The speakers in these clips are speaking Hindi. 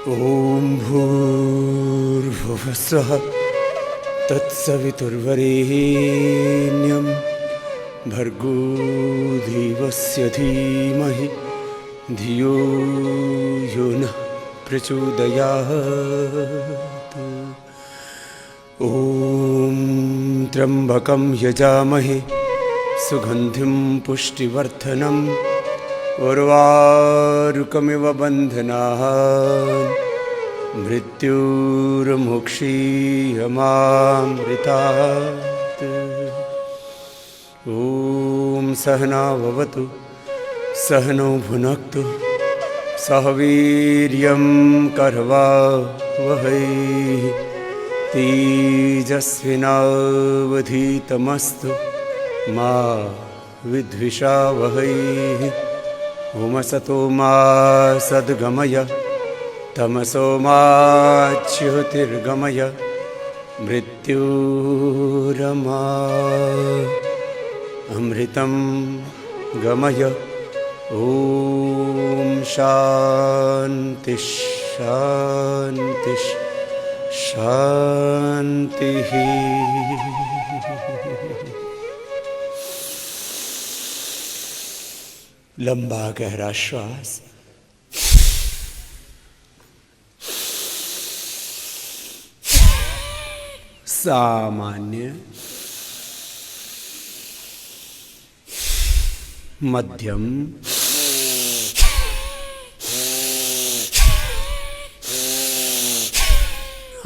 ॐ भूर्भुवस्सुः तत्सवितुर्वरेण्यं भर्गो देवस्य धीमहि धियो यो नः प्रचोदयात्। ॐ त्र्यम्बकं यजामहे सुगन्धिं पुष्टिवर्धनम् उर्वारुकमिव बन्धनान् मृत्युर्मुक्षीयमामृतात्। ॐ सहना भवतु सहनौ भुनक्तु सह वीर्यं करवावहै तेजस्विनावधीतमस्तु मा विद्विषावहै। ओमसतो मा सद्गमय तमसो मा च्युतिर्गमय मृत्युरमा अमृतं गमय। ॐ शान्ति शान्ति शान्तिः। लंबा गहरा श्वास, सामान्य, मध्यम,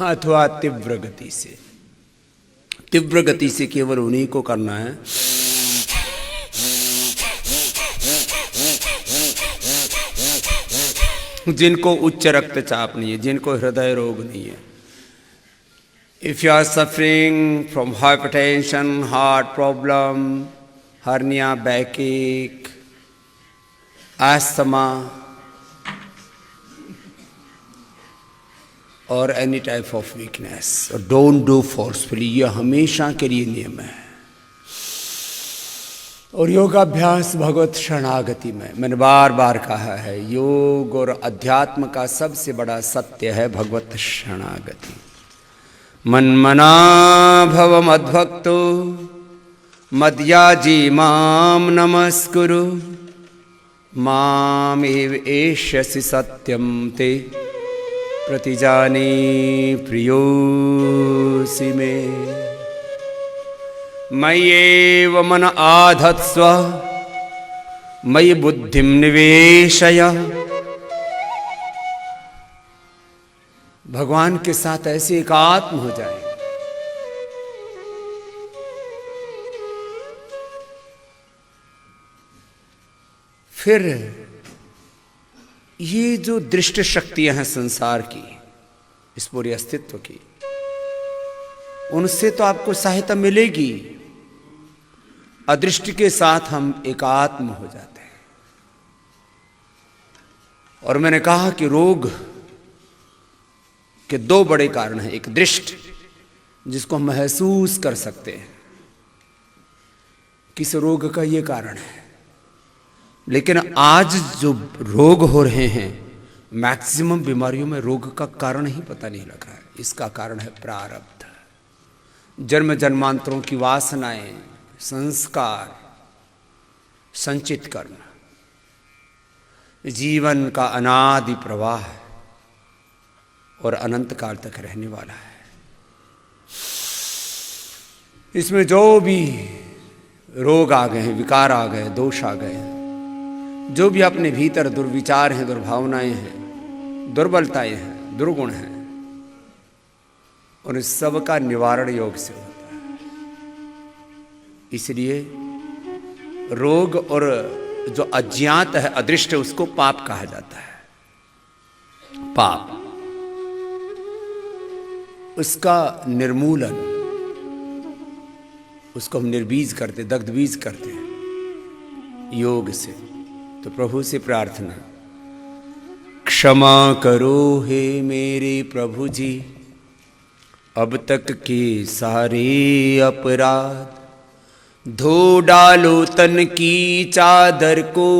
अथवा तीव्र गति से। तीव्र गति से केवल उन्हीं को करना है जिनको उच्च रक्तचाप नहीं है, जिनको हृदय रोग नहीं है। If you are suffering from hypertension, heart problem, hernia, backache, asthma और any type of weakness, don't do forcefully. यह हमेशा के लिए नियम है। और योगाभ्यास भगवत शरणागति में, मैंने बार बार कहा है, योग और अध्यात्म का सबसे बड़ा सत्य है भगवत शरणागति। मन्मना भव मद्भक्तो मद्याजी माम नमस्कुरु मामेव एष्यसि सत्यं ते प्रतिजाने प्रियोऽसि मे। मय्येव मन आधत्स्व मयि बुद्धिं निवेशय। भगवान के साथ ऐसे एकात्म हो जाए, फिर ये जो दृष्ट शक्तियां हैं संसार की, इस पूरे अस्तित्व की, उनसे तो आपको सहायता मिलेगी। अदृष्टि के साथ हम एकात्म हो जाते हैं। और मैंने कहा कि रोग के दो बड़े कारण हैं। एक दृष्ट, जिसको हम महसूस कर सकते हैं, किस रोग का ये कारण है। लेकिन आज जो रोग हो रहे हैं, मैक्सिमम बीमारियों में रोग का कारण ही पता नहीं लग रहा है। इसका कारण है प्रारब्ध, जन्म जन्मांतरों की वासनाएं, संस्कार, संचित कर्म, जीवन का अनादि प्रवाह और अनंत काल तक रहने वाला है। इसमें जो भी रोग आ गए हैं, विकार आ गए, दोष आ गए हैं, जो भी अपने भीतर दुर्विचार हैं, दुर्भावनाएं हैं, दुर्बलताएं हैं, दुर्गुण हैं, और इस सब का निवारण योग से होता है। इसलिए रोग और जो अज्ञात है, अदृष्ट, उसको पाप कहा जाता है। पाप, उसका निर्मूलन, उसको हम निर्बीज करते, दग्धबीज करते हैं योग से। तो प्रभु से प्रार्थना, क्षमा करो हे मेरे प्रभु जी, अब तक के सारे अपराध, धो डालो तन की चादर को,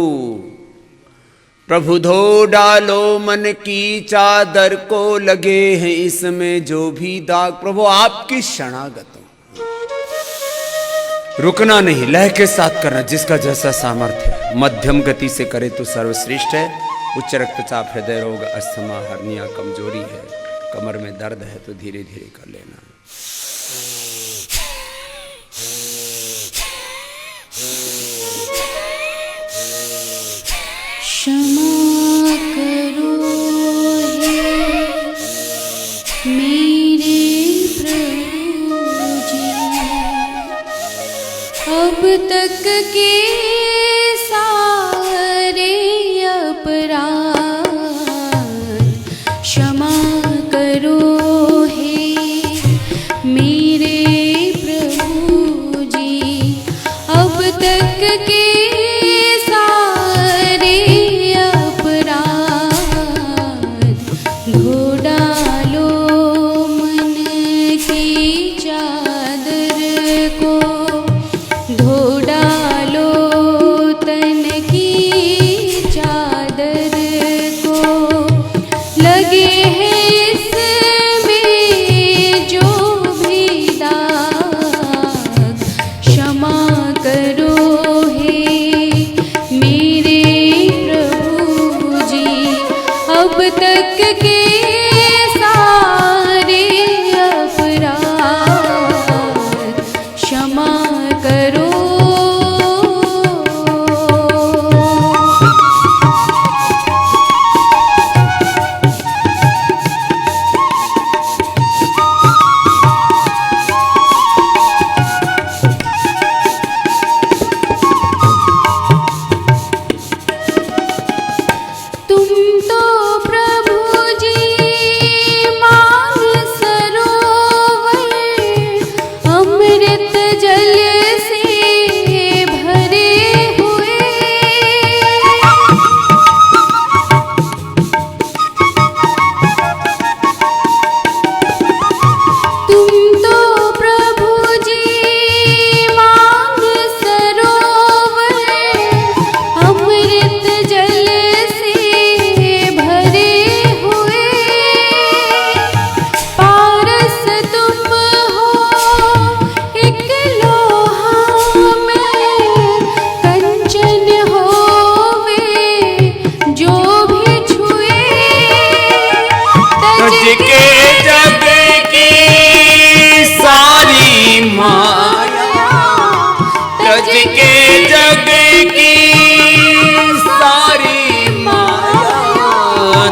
प्रभु धो डालो मन की चादर को, लगे हैं इसमें जो भी दाग। प्रभु आपकी शरणागत हूं, रुकना नहीं, लय के साथ करना, जिसका जैसा सामर्थ्य है। मध्यम गति से करे तो सर्वश्रेष्ठ है। उच्च रक्तचाप, हृदय रोग, अस्थमा, हर्निया, कमजोरी है, कमर में दर्द है तो धीरे धीरे कर लेना। क्षमा करो हे मेरे प्रभु जी, अब तक के सारे अपराध क्षमा करो हे मेरे प्रभु जी, अब तक के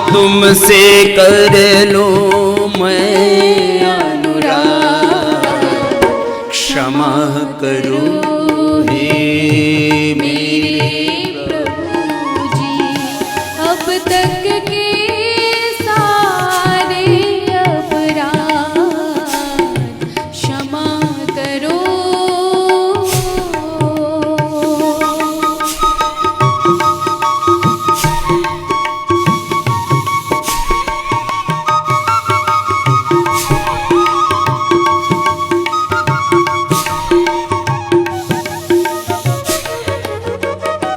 तुमसे कर लो मैं अनुराग, क्षमा करो हे मेरे प्रभु जी, अब तक के सारे अपराध क्षमा करो।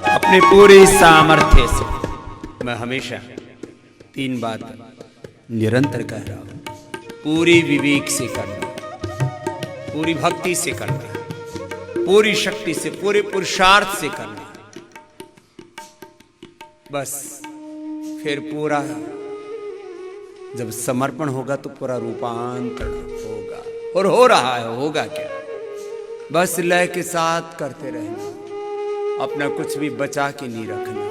अपने पूरे सामर्थ्य से, मैं हमेशा 3 बात निरंतर कह रहा हूं, पूरी विवेक से करना, पूरी भक्ति से करना, पूरी शक्ति से, पूरे पुरुषार्थ से करना। बस फिर पूरा जब समर्पण होगा तो पूरा रूपांतरण होगा, और हो रहा है। होगा क्या, बस लय के साथ करते रहना, अपना कुछ भी बचा के नहीं रखना,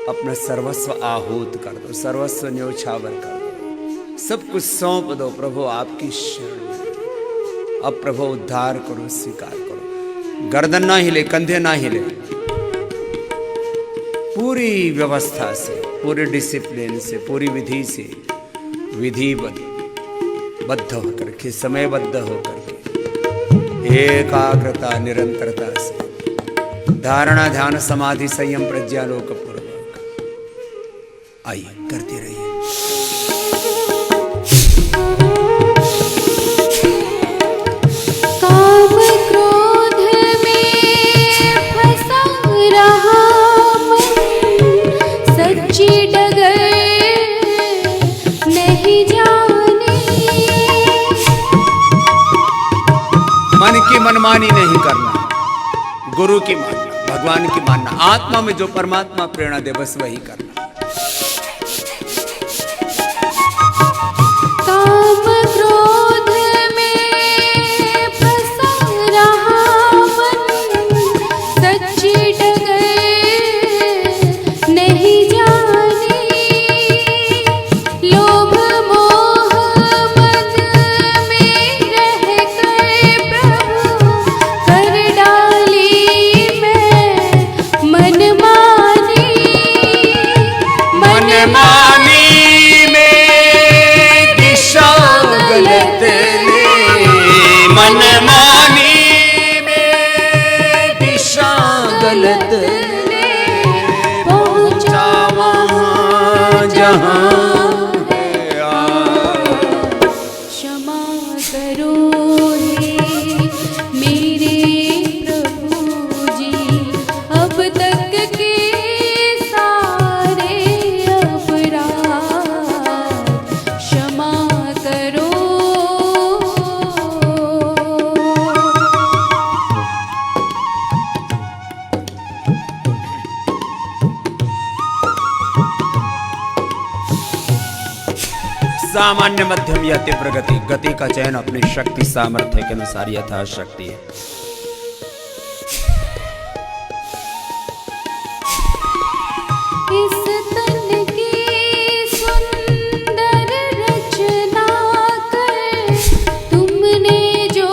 अपना सर्वस्व आहूत कर दो, सर्वस्व न्योछावर कर दो, सब कुछ सौंप दो प्रभु आपकी शरण में। अब प्रभु उद्धार करो, स्वीकार करो, गर्दन ना हिले, कंधे ना हिले, पूरी व्यवस्था से, पूरे डिसिप्लिन से, पूरी विधि से, विधिबद्ध होकर के, समयबद्ध होकर के, एकाग्रता निरंतरता से, धारणा ध्यान समाधि संयम प्रज्ञालोक पूर्वक आइए करते रहिए। काम क्रोध में फंसा रहा मन, सत्य की मनमानी नहीं करना, गुरु की मानना, भगवान की मानना, आत्मा में जो परमात्मा प्रेरणा दे बस वही करना। काम क्रोध में फंसा रहा मन, सच्ची डगर नहीं जानी। लोभ मोह मद में रहकर प्रभु कर डाली मैं मनमानी। मनमानी में दिशा गलत ले, मनमानी में दिशा गलत ले, पहुंचा वहां जहां क्षमा करो हे मेरे प्रभु जी, अब तक के सारे अपराध क्षमा करो। सामान्य, मध्यम या तीव्र गति, गति का चयन अपनी शक्ति सामर्थ्य के अनुसार यथाशक्ति है। इस तन की सुंदर रचना कर तुमने जो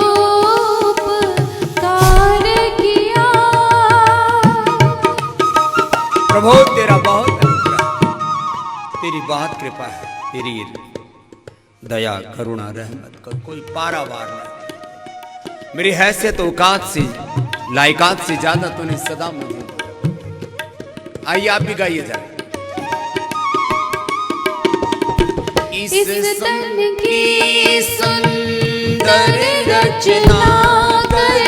उपकार किया। प्रभु तेरा बहुत अनुग्रह, तेरी बहुत कृपा है, तेरी दया करुणा रहमत का कोई पारावार नहीं। मेरी हैसियत औकात से लायकात से ज्यादा तूने सदा मुझे। आइए आप भी गाइए जरा। इस तन की सुंदर रचना कर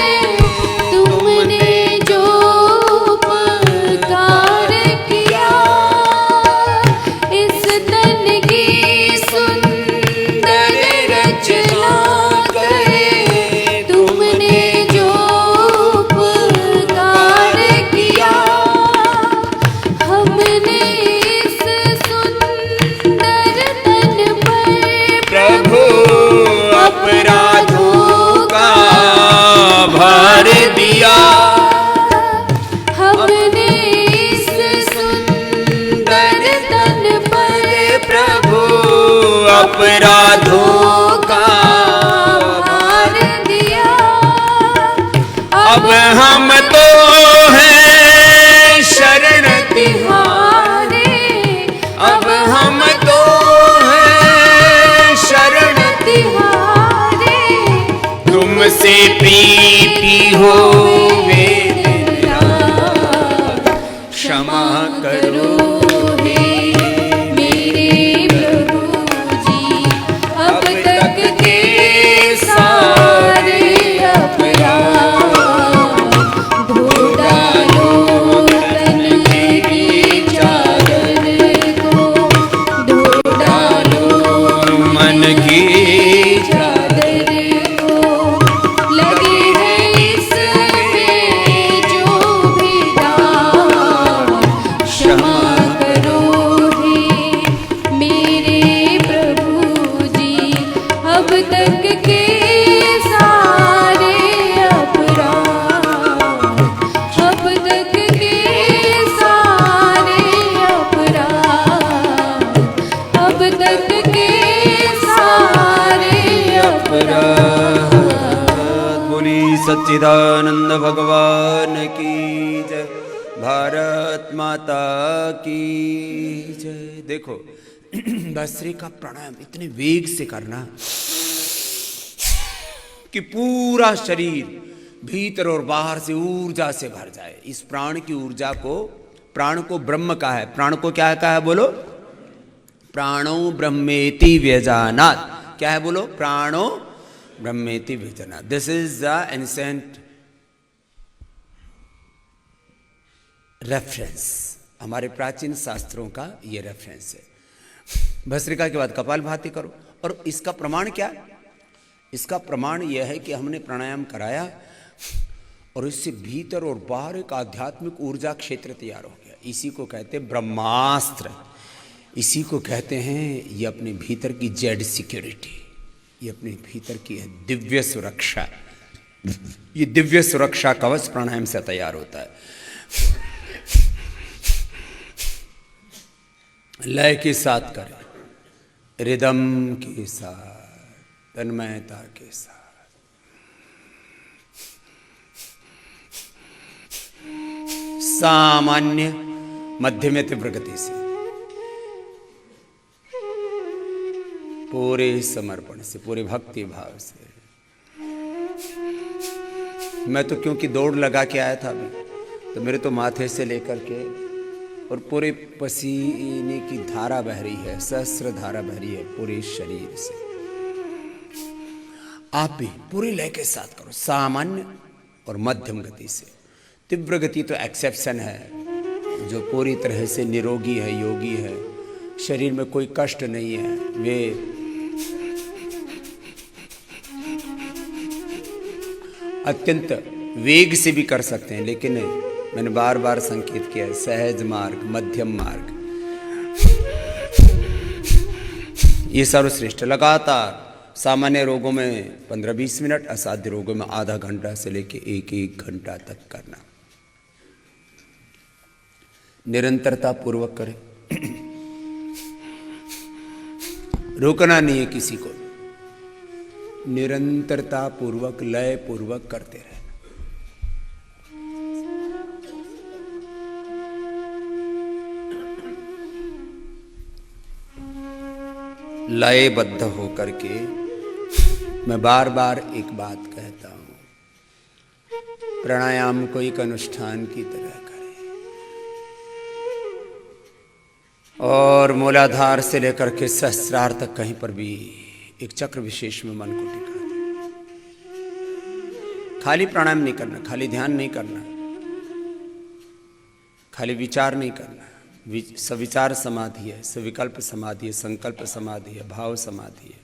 तुमने जो उपकार किया। इस तन की सुंदर रचना कर तुमने जो उपकार किया। हमने इस सुंदर तन पर प्रभु अपराधों का भार दिया। हमने इस सुंदर तन पर प्रभु अपराधों का भार दिया। अब हम तो हैं शरण तिहारे, अब हम तो हैं शरण तिहारे तुमसे प्रीति हो वेदना, क्षमा करो हे मेरे प्रभु जी, अब तक के सारे अपराध धो डालो तन की चादर को, धो डालो मन की चादर को। लगे हैं इसमें जो भी दाग, क्षमा करो हे मेरे प्रभु जी, अब तक के सारे अपराध, अब तक के सारे अपराध, अब तक के सारे अपराध। बोली सच्चिदानंद भगवान की जय, भारत माता की जय। देखो भस्त्री का प्राणायाम इतने वेग से करना कि पूरा शरीर भीतर और बाहर से ऊर्जा से भर जाए। इस प्राण की ऊर्जा को, प्राण को ब्रह्म का है, प्राण को क्या कहा है बोलो? प्राणो ब्रह्मेति व्यजानात्। क्या है बोलो? प्राणो ब्रह्मेति व्यजानात्। This is the ancient reference, हमारे प्राचीन शास्त्रों का ये रेफरेंस है। भस्त्रिका के बाद कपालभाति करो, और इसका प्रमाण क्या? इसका प्रमाण यह है कि हमने प्राणायाम कराया और इससे भीतर और बाहर एक आध्यात्मिक ऊर्जा क्षेत्र तैयार हो गया। इसी को कहते हैं ब्रह्मास्त्र, इसी को कहते हैं ये अपने भीतर की जेड सिक्योरिटी, ये अपने भीतर की है दिव्य सुरक्षा। ये दिव्य सुरक्षा कवच प्राणायाम से तैयार होता है। लय के साथ करें, रिदम के साथ, तन्मयता के साथ। सामान्य मध्यम तीव्र गति से, पूरे समर्पण से, पूरे भक्ति भाव से। मैं तो क्योंकि दौड़ लगा के आया था अभी, तो मेरे तो माथे से लेकर के और पूरे पसीने की धारा बह रही है, सहस्र धारा बह रही है पूरे शरीर से। आप भी पूरी लय के साथ करो, सामान्य और मध्यम गति से। तीव्र गति तो एक्सेप्शन है, जो पूरी तरह से निरोगी है, योगी है, शरीर में कोई कष्ट नहीं है, वे अत्यंत वेग से भी कर सकते हैं। लेकिन मैंने बार बार संकेत किया है, सहज मार्ग, मध्यम मार्ग, ये सर्वश्रेष्ठ। लगातार सामान्य रोगों में 15-20 मिनट, असाध्य रोगों में आधा घंटा से लेके 1-1 घंटा तक करना। निरंतरता पूर्वक करें, रोकना नहीं है किसी को, निरंतरता पूर्वक, लय पूर्वक करते रहे। लयबद्ध होकर के मैं बार बार एक बात कहता हूं, प्राणायाम को एक अनुष्ठान की तरह करें और मूलाधार से लेकर के सहस्रार तक कहीं पर भी एक चक्र विशेष में मन को टिका दें। खाली प्राणायाम नहीं करना, खाली ध्यान नहीं करना, खाली विचार नहीं करना। सविचार समाधि है, सविकल्प समाधि है, संकल्प समाधि है, भाव समाधि है।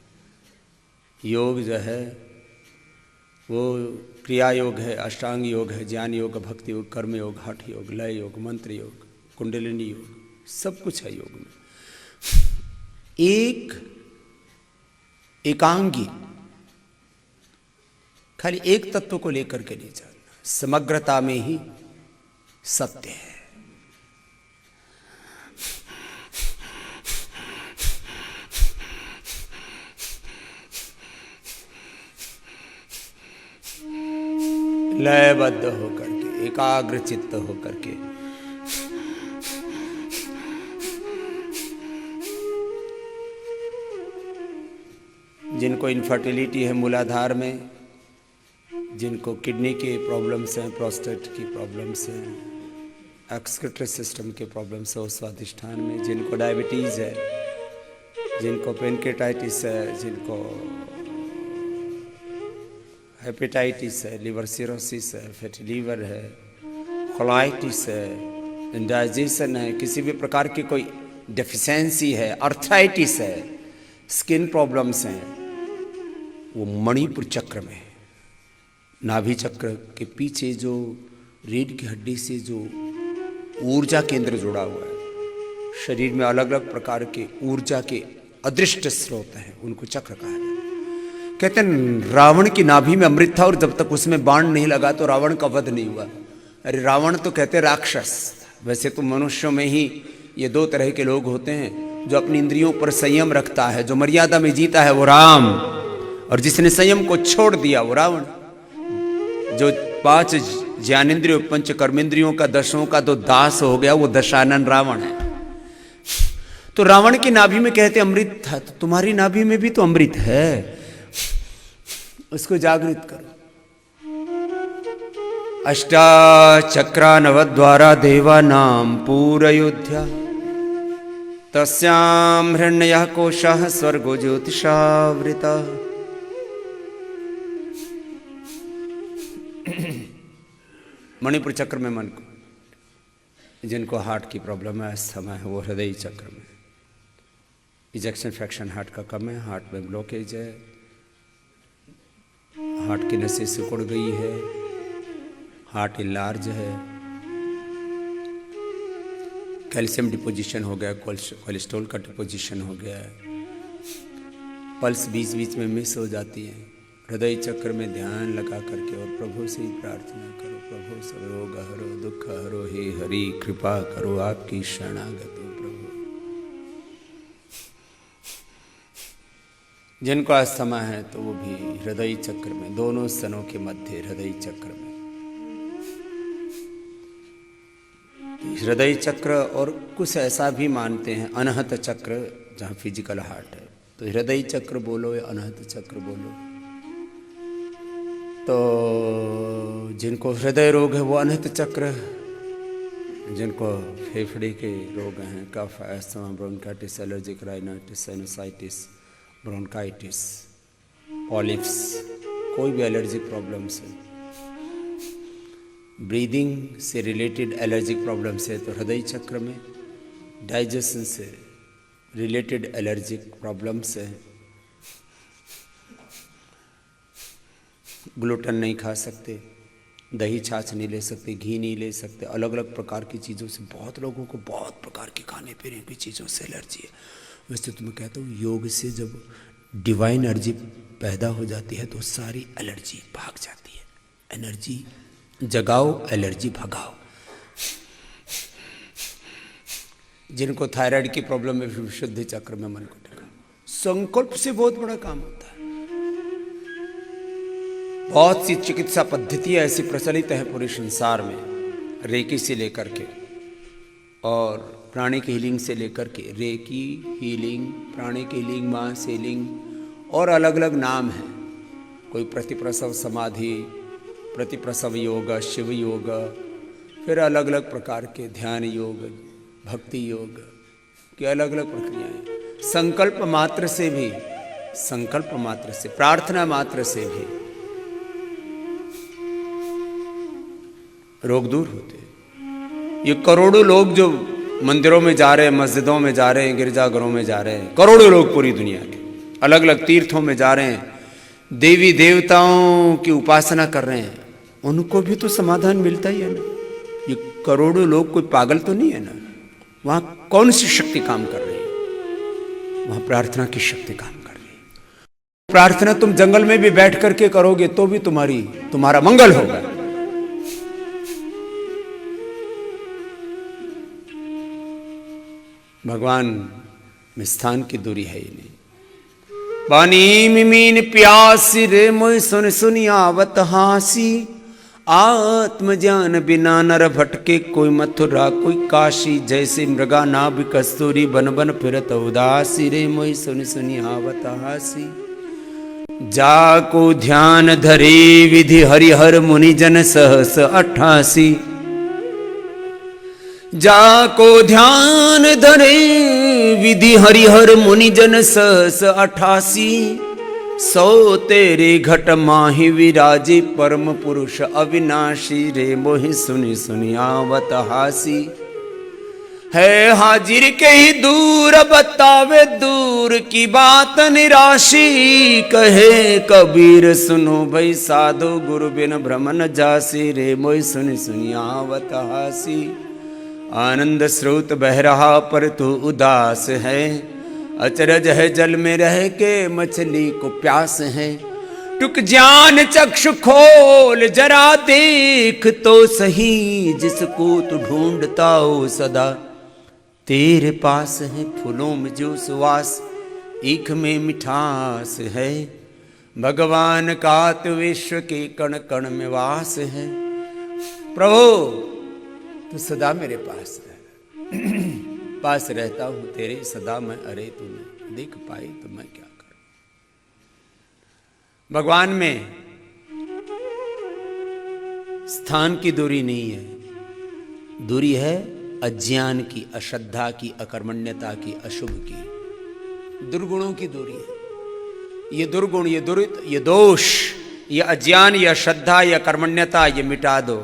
योग जो है वो क्रिया योग है, अष्टांग योग है, ज्ञान योग, भक्ति योग, कर्म योग, हठ योग, लय योग, मंत्र योग, कुंडलिनी योग, सब कुछ है योग में। एकांगी, खाली एक तत्व को लेकर के नहीं चलना, समग्रता में ही सत्य है। लयबद्ध होकर के, एकाग्र चित्त होकर के जिनको इनफर्टिलिटी है मूलाधार में, जिनको किडनी के प्रॉब्लम्स हैं, प्रोस्टेट की प्रॉब्लम्स हैं, एक्सक्रीटरी सिस्टम के प्रॉब्लम्स है उस स्वादिष्ठान में, जिनको डायबिटीज़ है, जिनको पेनकेटाइटिस है, जिनको हेपेटाइटिस है, लिवर सिरोसिस है, फैटी लीवर है, कोलाइटिस है, इंडाइजेशन है, किसी भी प्रकार की कोई डेफिशिएंसी है, अर्थराइटिस है, स्किन प्रॉब्लम्स हैं, वो मणिपुर चक्र में, नाभि चक्र के पीछे जो रीढ़ की हड्डी से जो ऊर्जा केंद्र जुड़ा हुआ है, शरीर में अलग अलग प्रकार के ऊर्जा के अदृष्ट स्रोत हैं, उनको चक्र कहा जाता है। कहते हैं रावण की नाभि में अमृत था और जब तक उसमें बाण नहीं लगा तो रावण का वध नहीं हुआ। अरे रावण तो कहते राक्षस, वैसे तो मनुष्यों में ही ये दो तरह के लोग होते हैं, जो अपनी इंद्रियों पर संयम रखता है, जो मर्यादा में जीता है वो राम, और जिसने संयम को छोड़ दिया वो रावण। जो 5 ज्ञानेंद्रियों, 5 कर्मेंद्रियों का, 10 का तो दास हो गया, वो दशानन रावण है। तो रावण की नाभि में कहते अमृत था, तो तुम्हारी नाभि में भी तो अमृत है, उसको जागृत करो। अष्टाचक्रानवद्वारा देवानां पूरयोध्या, तस्यां हिरण्यः कोशः स्वर्गो ज्योतिषावृतः। मणिपुर चक्र में मन को, जिनको हार्ट की प्रॉब्लम है, अस्थमा है, वो हृदय चक्र में, इजेक्शन फ्रैक्शन हार्ट का कम है, हार्ट में ब्लॉकेज है, हार्ट की नसें सिकुड़ गई है, हार्ट इलार्ज है, कैल्शियम डिपोजिशन हो गया, कोलेस्ट्रॉल का डिपोजिशन हो गया है, पल्स बीच बीच में मिस हो जाती है। हृदय चक्र में ध्यान लगा करके और प्रभु से ही प्रार्थना करो, प्रभु सब रोग हरो, दुख हरो, हे हरि कृपा करो, आपकी शरणागत हो प्रभु। जिनको अस्थमा है तो वो भी हृदय चक्र में, दोनों स्तनों के मध्य हृदय चक्र में, हृदय चक्र, और कुछ ऐसा भी मानते हैं अनहत चक्र जहाँ फिजिकल हार्ट है, तो हृदय चक्र बोलो या अनहत चक्र बोलो। तो जिनको हृदय रोग है वो अनहत चक्र, जिनको फेफड़े के रोग हैं, cough, asthma, bronchitis, allergic rhinitis, sinusitis, bronchitis, polyps, कोई भी एलर्जिक प्रॉब्लम्स है, ब्रीदिंग से रिलेटेड एलर्जिक प्रॉब्लम्स है तो हृदय चक्र में, डाइजेशन से रिलेटेड एलर्जिक प्रॉब्लम्स है, ग्लूटेन नहीं खा सकते, दही छाछ नहीं ले सकते, घी नहीं ले सकते, अलग अलग प्रकार की चीज़ों से, बहुत लोगों को बहुत प्रकार के खाने पीने की चीज़ों से एलर्जी है। वैसे तो मैं कहता हूँ योग से जब डिवाइन एनर्जी पैदा हो जाती है तो सारी एलर्जी भाग जाती है। एनर्जी जगाओ, एलर्जी भगाओ। जिनको थायराइड की प्रॉब्लम है विशुद्ध चक्र में मन को टिकाओ। संकल्प से बहुत बड़ा काम होता है। बहुत सी चिकित्सा पद्धतियां ऐसी प्रचलित हैं पूरे संसार में, रेकी से लेकर के और प्राणिक हीलिंग से लेकर के, रेकी हीलिंग, प्राणिक हीलिंग, मांस हीलिंग, और अलग अलग नाम हैं। कोई प्रतिप्रसव समाधि, प्रतिप्रसव योग, शिव योग, फिर अलग अलग प्रकार के ध्यान योग, भक्ति योग की अलग अलग प्रक्रियाएं। संकल्प मात्र से भी, संकल्प मात्र से, प्रार्थना मात्र से भी रोग दूर होते हैं। ये करोड़ों लोग जो मंदिरों में जा रहे हैं, मस्जिदों में जा रहे हैं, गिरजाघरों में जा रहे हैं, करोड़ों लोग पूरी दुनिया के अलग अलग तीर्थों में जा रहे हैं, देवी देवताओं की उपासना कर रहे हैं, उनको भी तो समाधान मिलता ही है ना। ये करोड़ों लोग कोई पागल तो नहीं है ना। वहां कौन सी शक्ति काम कर रही है? वहां प्रार्थना की शक्ति काम कर रही है। प्रार्थना तुम जंगल में भी बैठ करके करोगे तो भी तुम्हारा मंगल होगा। भगवान में स्थान की दूरी है ही नहीं। पानी मिमीन प्यासी रे मोय सुन सुनी आवत हासी, आत्म ज्ञान बिना नर भटके, कोई मथुरा कोई काशी, जैसे मृगा नाभि कस्तूरी, बन बन फिरत उदासी रे मोय सुन सुनी आवत हासी। जाको ध्यान धरे विधि हरिहर मुनि जन सहस 88, जाको ध्यान धरे विधि हरिहर मुनि जन सहस 88, सो तेरे घट माहि विराजे, परम पुरुष अविनाशी रे मोहि सुनि सुनि आवत हासी। है हाजिर के ही दूर बतावे दूर की बात निराशी, कहे कबीर सुनो भई साधो, गुरु बिन भ्रम न जासी रे मोहि सुनि सुनि आवत हासी। आनंद स्रोत बह रहा पर तू उदास है, अचरज है जल में रह के मछली को प्यास है। टुक ज्ञान चक्षु खोल जरा देख तो सही, जिसको तू ढूंढता हो सदा तेरे पास है। फूलों में जो सुवास, ईख में मिठास है, भगवान का तो विश्व के कण कण में वास है। प्रभु तू सदा मेरे पास है, पास रहता हूं तेरे सदा मैं, अरे तूने देख पाई तो मैं क्या करूं। भगवान में स्थान की दूरी नहीं है, दूरी है अज्ञान की, अश्रद्धा की, अकर्मण्यता की, अशुभ की, दुर्गुणों की दूरी है। ये दुर्गुण, ये दुरित, ये दोष, ये अज्ञान, ये अश्रद्धा, ये अकर्मण्यता, ये मिटा दो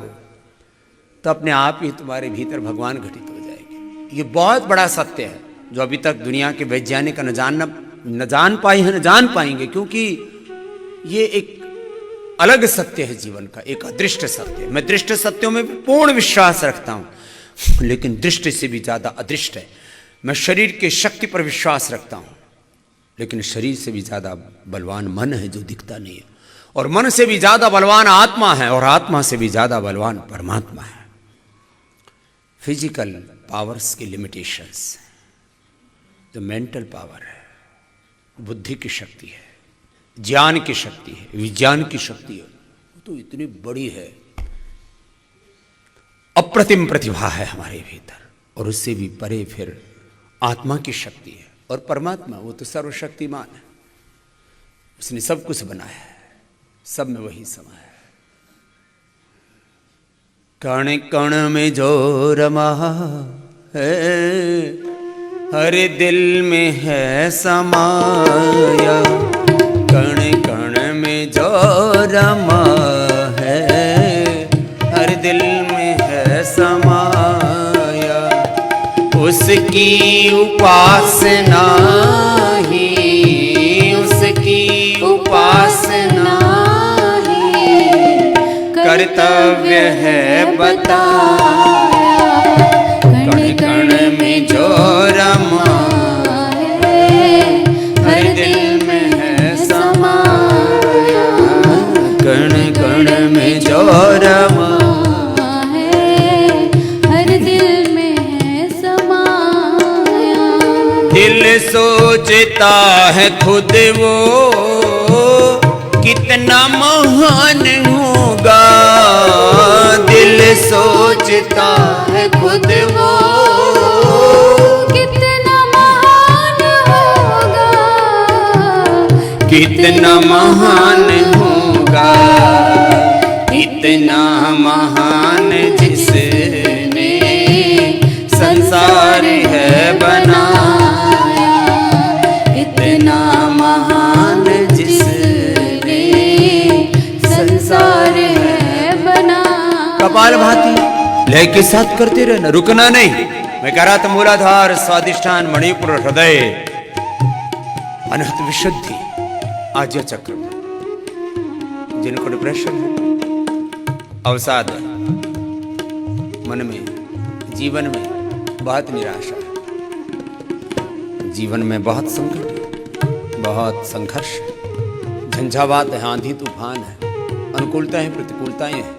तो अपने आप ही तुम्हारे भीतर भगवान घटित हो जाएंगे। ये बहुत बड़ा सत्य है जो अभी तक दुनिया के वैज्ञानिक न जान पाए हैं, न जान पाएंगे, क्योंकि ये एक अलग सत्य है जीवन का, एक अदृष्ट सत्य। मैं दृष्ट सत्यों में भी पूर्ण विश्वास रखता हूं, लेकिन दृष्टि से भी ज्यादा अदृष्ट है। मैं शरीर की शक्ति पर विश्वास रखता हूं, लेकिन शरीर से भी ज्यादा बलवान मन है जो दिखता नहीं है, और मन से भी ज्यादा बलवान आत्मा है, और आत्मा से भी ज्यादा बलवान परमात्मा है। फिजिकल पावर्स की लिमिटेशंस, जो मेंटल पावर है, बुद्धि की शक्ति है, ज्ञान की शक्ति है, विज्ञान की शक्ति है, वो तो इतनी बड़ी है, अप्रतिम प्रतिभा है हमारे भीतर। और उससे भी परे फिर आत्मा की शक्ति है, और परमात्मा वो तो सर्वशक्तिमान है, उसने सब कुछ बनाया है, सब में वही समाया है। कण कण में जो रमा है, हर दिल में है समाया। कण कण में जो रमा है, हर दिल में है समाया। उसकी उपासना ही, उसकी उपासना ही कर्तव्य है बताया। कण कण में जो रमा है, हर दिल में है समाया। कण कण में जो रमा है, हर दिल में है समाया। दिल सोचता है खुद वो कितना महान होगा। दिल सोचता है खुद वो कितना महान होगा, कितना महान होगा। इतना महान जिसने संसार है बनाया। इतना महान जिसने संसार है बनाया। कपाल भाती लय के साथ करते रहना, रुकना नहीं। मैं कह रहा था मूलाधार, स्वादिष्ठान, मणिपुर, हृदय, अनहत विशुद्धि, आज्ञा चक्र में। जिनको डिप्रेशन है, अवसाद है, मन में, जीवन में बहुत निराशा है, जीवन में बहुत संकट है, बहुत संघर्ष है, झंझावात है, आंधी तूफान है, अनुकूलताएं प्रतिकूलताएं हैं,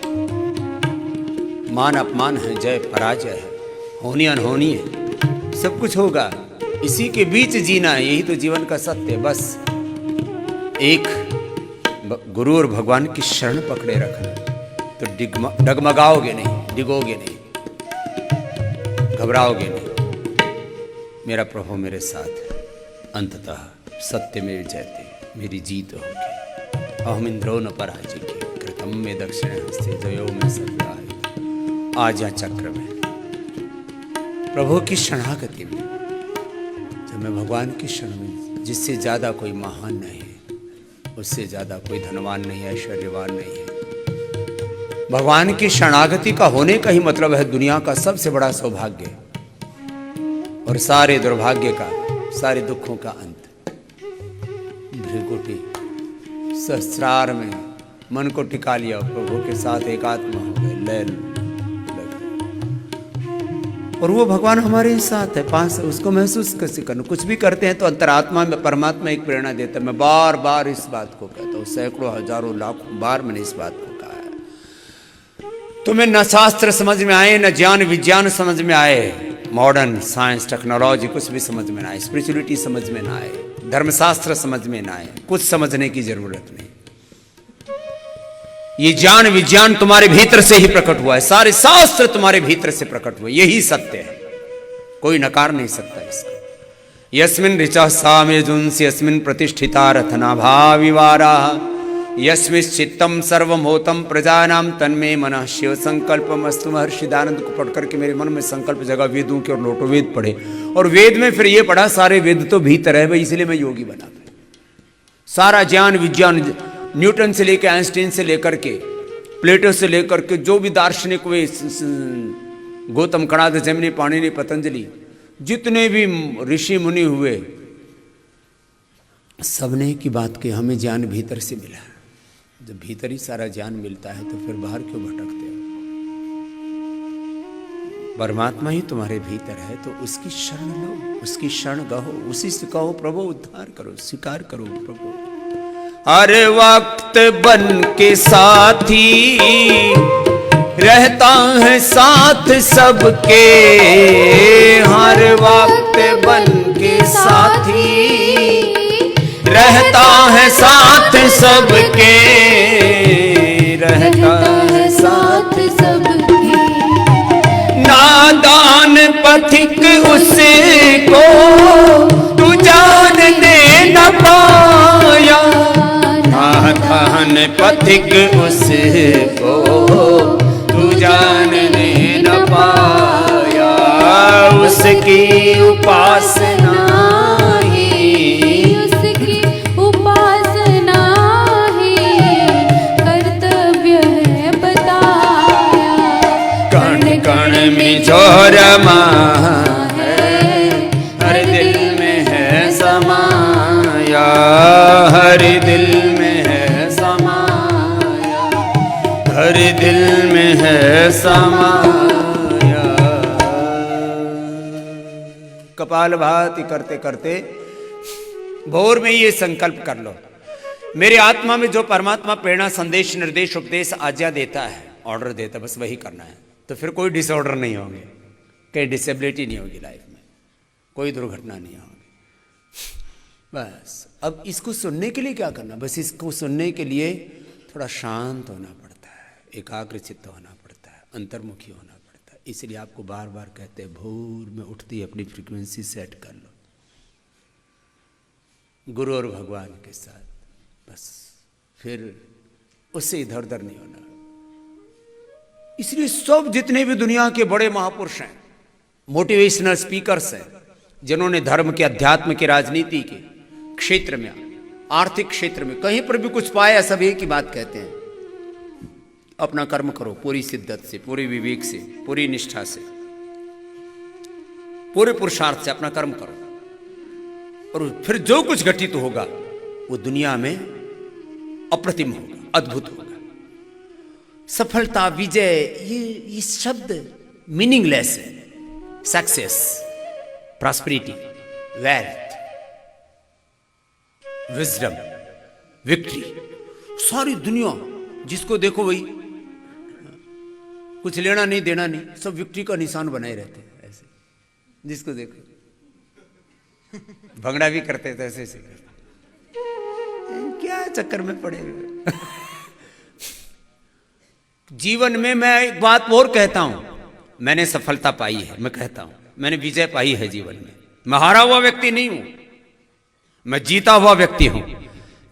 मान अपमान है, जय पराजय है, होनी अनहोनी है, सब कुछ होगा। इसी के बीच जीना है, यही तो जीवन का सत्य है। बस एक गुरु और भगवान की शरण पकड़े रखना, तो डगमगाओगे नहीं, डिगोगे नहीं, घबराओगे नहीं। मेरा प्रभु मेरे साथ है, अंततः सत्य में जयते मेरी जीत होगी। अहम इंद्रो न पराजिके, कृतम में दक्षिण हस्ते, जयो में सर्वाय। आज्ञा चक्र में, प्रभु की शरणागति में, जब मैं भगवान की शरण में, जिससे ज्यादा कोई महान नहीं है, उससे ज्यादा कोई धनवान नहीं है, ऐश्वर्यवान नहीं है। भगवान की शरणागति का होने का ही मतलब है दुनिया का सबसे बड़ा सौभाग्य और सारे दुर्भाग्य का, सारे दुखों का अंत। भृगुटी सहस्रार में मन को टिका लिया, प्रभु के साथ एकात्मा हो गए, लय लग। और वो भगवान हमारे साथ है, पास है, उसको महसूस कैसे करना। कुछ भी करते हैं तो अंतरात्मा में परमात्मा एक प्रेरणा देता है। मैं बार बार इस बात को कहता हूँ, सैकड़ों हजारों लाखों बार मैंने इस बात को कहा है। तुम्हें न शास्त्र समझ में आए, न ज्ञान विज्ञान समझ में आए, मॉडर्न साइंस टेक्नोलॉजी कुछ भी समझ में ना आए, स्पिरिचुअलिटी समझ में ना आए, धर्मशास्त्र समझ में ना आए, कुछ समझने की जरूरत नहीं। ये ज्ञान विज्ञान तुम्हारे भीतर से ही प्रकट हुआ है, सारे शास्त्र तुम्हारे भीतर से प्रकट हुए, यही सत्य है, कोई नकार नहीं सकता इसका। यस्मिन् ऋचा सामेजुंसि यस्मिन् प्रतिष्ठिता रथनाभाविवारा यस्मिश्चित्तम सर्वमोतम प्रजानाम तन्मे मनः शिव संकल्पमस्तु। महर्षि दयानंद को पढ़ करके मेरे मन में संकल्प जगा, वेदों के और लोटो वेद पढ़े, और वेद में फिर ये पढ़ा सारे वेद तो भीतर है भाई, इसलिए मैं योगी बना। सारा ज्ञान विज्ञान, न्यूटन से लेकर आइंस्टीन से लेकर के, प्लेटो से लेकर के, जो भी दार्शनिक हुए, गौतम कणाद, जैमिनी, पाणिनि, पतंजलि, जितने भी ऋषि मुनि हुए, सबने की बात की, हमें ज्ञान भीतर से मिला, जब भीतर ही सारा ज्ञान मिलता है तो फिर बाहर क्यों भटकते हो? परमात्मा ही तुम्हारे भीतर है तो उसकी शरण लो, उसकी शरण गहो, उसी से कहो प्रभु उद्धार करो, स्वीकार करो प्रभु। हर वक्त बन के साथी रहता है साथ सबके, हर वक्त बन के साथी रहता है साथ सबके, रहता है साथ सबके। नादान पथिक उसको तू जानने न पाया, नादान पथिक उसको तू जानने न पाया, उसकी उपासना जो रमा है हर दिल में है समाया, हर दिल में है समाया, हर दिल में है समाया। कपालभाति करते करते भोर में ये संकल्प कर लो, मेरे आत्मा में जो परमात्मा प्रेरणा संदेश निर्देश उपदेश आज्ञा देता है, ऑर्डर देता है, बस वही करना है। तो फिर कोई डिसऑर्डर नहीं होंगे, कहीं डिसेबिलिटी नहीं होगी लाइफ में, कोई दुर्घटना नहीं होगी। बस अब इसको सुनने के लिए क्या करना, बस इसको सुनने के लिए थोड़ा शांत होना पड़ता है, एकाग्रचित्त होना पड़ता है, अंतर्मुखी होना पड़ता है। इसलिए आपको बार बार कहते हैं भोर में उठती अपनी फ्रीक्वेंसी सेट कर लो गुरु और भगवान के साथ, बस फिर उससे इधर उधर नहीं होना। इसलिए सब जितने भी दुनिया के बड़े महापुरुष हैं, मोटिवेशनल स्पीकर्स हैं, जिन्होंने धर्म के, अध्यात्म के, राजनीति के क्षेत्र में, आर्थिक क्षेत्र में कहीं पर भी कुछ पाया, सब एक ही बात कहते हैं, अपना कर्म करो पूरी शिद्दत से, पूरे विवेक से, पूरी निष्ठा से, पूरे पुरुषार्थ से अपना कर्म करो, और फिर जो कुछ घटित होगा वो दुनिया में अप्रतिम होगा, अद्भुत होगा। सफलता, विजय, ये शब्द मीनिंगलेस है। Success, prosperity, wealth, wisdom, victory, सारी दुनिया जिसको देखो वही, कुछ लेना नहीं देना नहीं, सब विक्ट्री का निशान बनाए रहते हैं ऐसे, जिसको देखो भंगड़ा भी करते थे ऐसे ऐसे, क्या चक्कर में पड़े हुए। जीवन में मैं एक बात और कहता हूं, मैंने सफलता पाई है, मैं कहता हूं मैंने विजय पाई है जीवन में। मैं हारा हुआ व्यक्ति नहीं हूं, मैं जीता हुआ व्यक्ति हूं।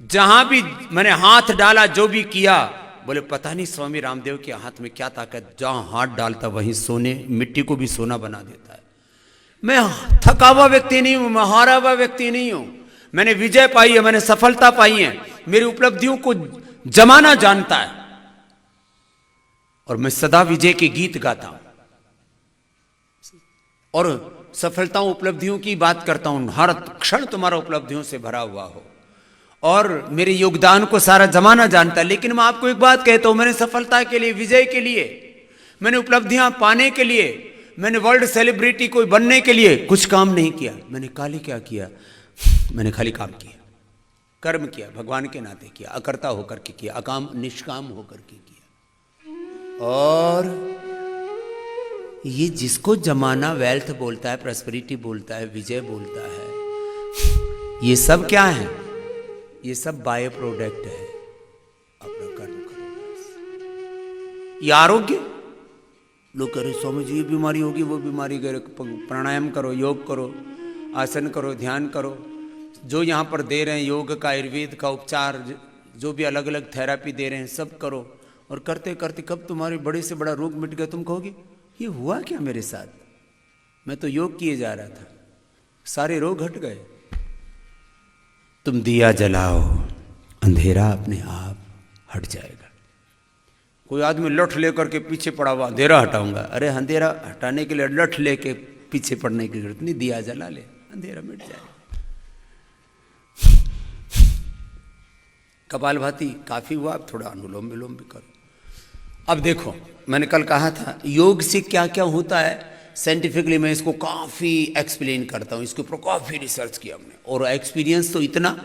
जहां भी मैंने हाथ डाला, जो भी किया, बोले पता नहीं स्वामी रामदेव के हाथ में क्या ताकत, जहां हाथ डालता वहीं सोने, मिट्टी को भी सोना बना देता है। मैं थका हुआ व्यक्ति नहीं हूं, मैं हारा हुआ व्यक्ति नहीं हूं। मैंने विजय पाई है, मैंने सफलता पाई है, मेरी उपलब्धियों को जमाना जानता है, और मैं सदा विजय के गीत गाता हूं और सफलताओं उपलब्धियों की बात करता हूं। हर क्षण तुम्हारा उपलब्धियों से भरा हुआ हो और मेरे योगदान को सारा जमाना जानता है। लेकिन मैं आपको एक बात कहता हूं, मैंने सफलता के लिए, विजय के लिए, मैंने उपलब्धियां पाने के लिए, मैंने वर्ल्ड सेलिब्रिटी कोई बनने के लिए कुछ काम नहीं किया। मैंने खाली क्या किया, मैंने खाली काम किया, कर्म किया, भगवान के नाते किया, अकर्ता होकर के किया, अकाम निष्काम होकर के किया। और ये जिसको जमाना वेल्थ बोलता है, प्रॉस्पेरिटी बोलता है, विजय बोलता है, ये सब क्या है, ये सब बाय प्रोडक्ट है। अपना कर्म करो बस। ये आरोग्य, लोग कह रहे स्वामी जी ये बीमारी होगी, वो बीमारी, प्राणायाम करो, योग करो, आसन करो, ध्यान करो, जो यहाँ पर दे रहे हैं योग का, आयुर्वेद का उपचार, जो भी अलग अलग थेरापी दे रहे हैं, सब करो। और करते करते कब तुम्हारे बड़े से बड़ा रोग मिट गया, तुम कहोगे ये हुआ क्या मेरे साथ, मैं तो योग किए जा रहा था, सारे रोग हट गए। तुम दिया जलाओ, अंधेरा अपने आप हट जाएगा। कोई आदमी लठ लेकर के पीछे पड़ा हुआ, अंधेरा हटाऊंगा, अरे अंधेरा हटाने के लिए लठ लेके पीछे पड़ने की जरूरत नहीं, दिया जला ले, अंधेरा मिट जाएगा। कपालभाति काफी हुआ, अब थोड़ा अनुलोम विलोम भी करो। अब देखो, मैंने कल कहा था योग से क्या क्या होता है साइंटिफिकली, मैं इसको काफी एक्सप्लेन करता हूँ, इसके ऊपर काफी रिसर्च किया हमने, और एक्सपीरियंस तो इतना,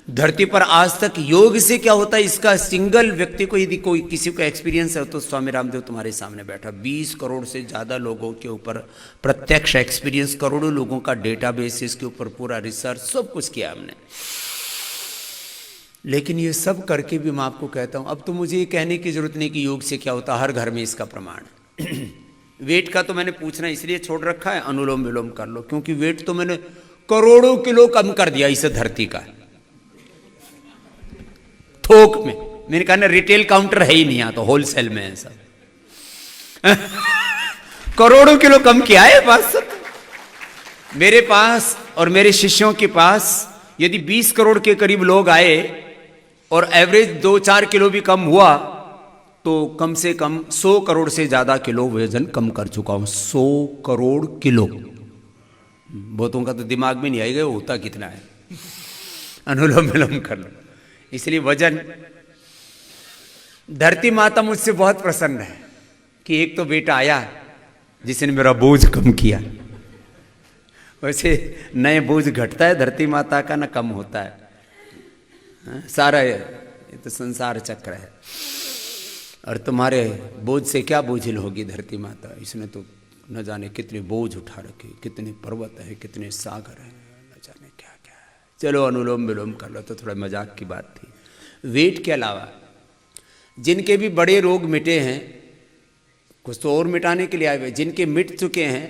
धरती पर आज तक योग से क्या होता है इसका सिंगल व्यक्ति को यदि कोई किसी को एक्सपीरियंस है तो स्वामी रामदेव तुम्हारे सामने बैठा, 20 करोड़ से ज़्यादा लोगों के ऊपर प्रत्यक्ष एक्सपीरियंस, करोड़ों लोगों का डेटाबेस, इसके ऊपर पूरा रिसर्च सब कुछ किया हमने। लेकिन ये सब करके भी मैं आपको कहता हूँ, अब तो मुझे ये कहने की जरूरत नहीं कि योग से क्या होता, हर घर में इसका प्रमाण है। वेट का तो मैंने पूछना इसलिए छोड़ रखा है, अनुलोम विलोम कर लो, क्योंकि वेट तो मैंने करोड़ों किलो कम कर दिया इस धरती का, थोक में। मैंने कहा ना रिटेल काउंटर है ही नहीं, यहाँ तो होलसेल में है सब। करोड़ों किलो कम किया है बस। मेरे पास और मेरे शिष्यों के पास यदि 20 करोड़ के करीब लोग आए और एवरेज 2-4 किलो भी कम हुआ तो कम से कम 100 करोड़ से ज्यादा किलो वजन कम कर चुका हूं। 100 करोड़ किलो, बहुतों का तो दिमाग में नहीं आएगा वो होता कितना है। अनुलोम विलोम कर लो। इसलिए वजन, धरती माता मुझसे बहुत प्रसन्न है कि एक तो बेटा आया जिसने मेरा बोझ कम किया। वैसे नए बोझ घटता है धरती माता का, ना कम होता है। सारा ये तो संसार चक्र है। और तुम्हारे बोझ से क्या बोझिल होगी धरती माता, इसने तो न जाने कितने बोझ उठा रखे, कितने पर्वत है, कितने सागर हैं, न जाने क्या क्या है। चलो अनुलोम विलोम कर लो, तो थोड़ा मजाक की बात थी। वेट के अलावा जिनके भी बड़े रोग मिटे हैं, कुछ तो और मिटाने के लिए आए हुए, जिनके मिट चुके हैं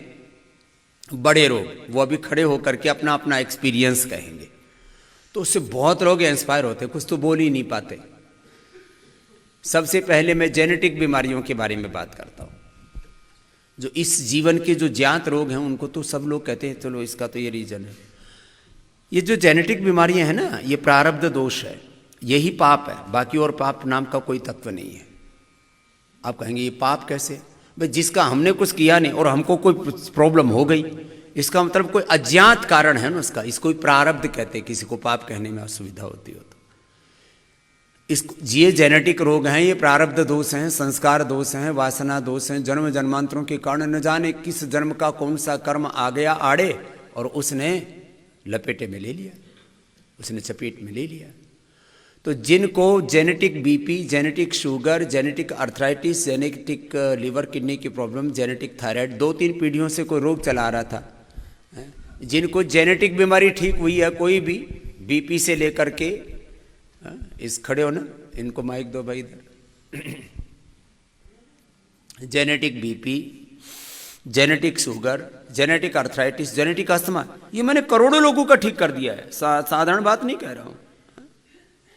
बड़े रोग, वो अभी खड़े होकर के अपना अपना एक्सपीरियंस कहेंगे, तो उससे बहुत लोग इंस्पायर होते हैं, कुछ तो बोल ही नहीं पाते। सबसे पहले मैं जेनेटिक बीमारियों के बारे में बात करता हूँ। जो इस जीवन के जो ज्ञात रोग हैं उनको तो सब लोग कहते हैं चलो इसका तो ये रीजन है। ये जो जेनेटिक बीमारियां हैं ना, ये प्रारब्ध दोष है, यही पाप है, बाकी और पाप नाम का कोई तत्व नहीं है। आप कहेंगे ये पाप कैसे? भाई जिसका हमने कुछ किया नहीं और हमको कोई प्रॉब्लम हो गई, इसका मतलब कोई अज्ञात कारण है ना उसका, इसको प्रारब्ध कहते हैं। किसी को पाप कहने में असुविधा होती हो तो ये जेनेटिक रोग हैं, ये प्रारब्ध दोष हैं, संस्कार दोष हैं, वासना दोष हैं। जन्म जन्मांतरों के कारण न जाने किस जन्म का कौन सा कर्म आ गया आड़े और उसने लपेटे में ले लिया, उसने चपेट में ले लिया। तो जिनको genetic BP, genetic sugar, genetic arthritis, genetic liver kidney की प्रॉब्लम, जेनेटिक थायराइड, 2-3 पीढ़ियों से कोई रोग चला रहा था, जिनको जेनेटिक बीमारी ठीक हुई है, कोई भी बीपी से लेकर के, इस खड़े हो ना, इनको माइक दो भाई इधर। Genetic BP, genetic sugar, genetic arthritis, genetic asthma, ये मैंने करोड़ों लोगों का ठीक कर दिया है। साधारण बात नहीं कह रहा हूं।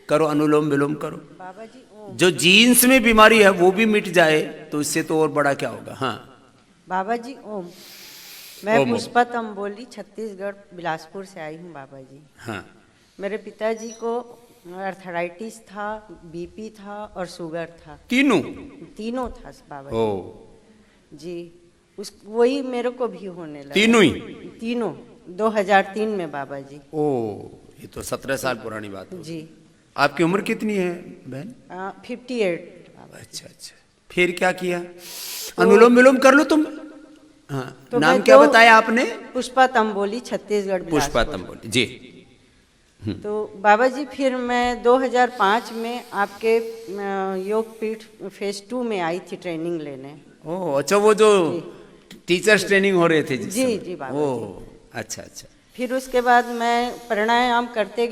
करो अनुलोम विलोम करो, बाबा जी जो जीन्स में बीमारी है वो भी मिट जाए तो इससे तो और बड़ा क्या होगा। हाँ बाबा जी ओम। मैं ओम। पुष्पा तंबोली छत्तीसगढ़ बिलासपुर से आई हूँ बाबा जी। हाँ मेरे पिताजी को अर्थराइटिस था, बीपी था और शुगर था, तीनों था बाबा जी। उस वही मेरे को भी होने लगा, तीनों 2003 में बाबा जी। ओ ये तो 17 साल पुरानी बात है जी। आपकी उम्र कितनी है बहन? 58 बाबा। अच्छा अच्छा, फिर क्या किया? अनुलोम विलोम कर लो तुम। हाँ तो नाम क्या बताया आपने? पुष्पा तंबोली छत्तीसगढ़ पुष्पा बिलासपुर। तंबोली जी। तो बाबा जी फिर मैं 2005 में आपके योग पीठ फेज 2 में आई थी ट्रेनिंग लेने। ओह अच्छा, वो जो टीचर्स ट्रेनिंग हो रहे थे जिस जी समय। जी बाबा ओह अच्छा अच्छा। फिर उसके बाद मैं प्राणायाम करते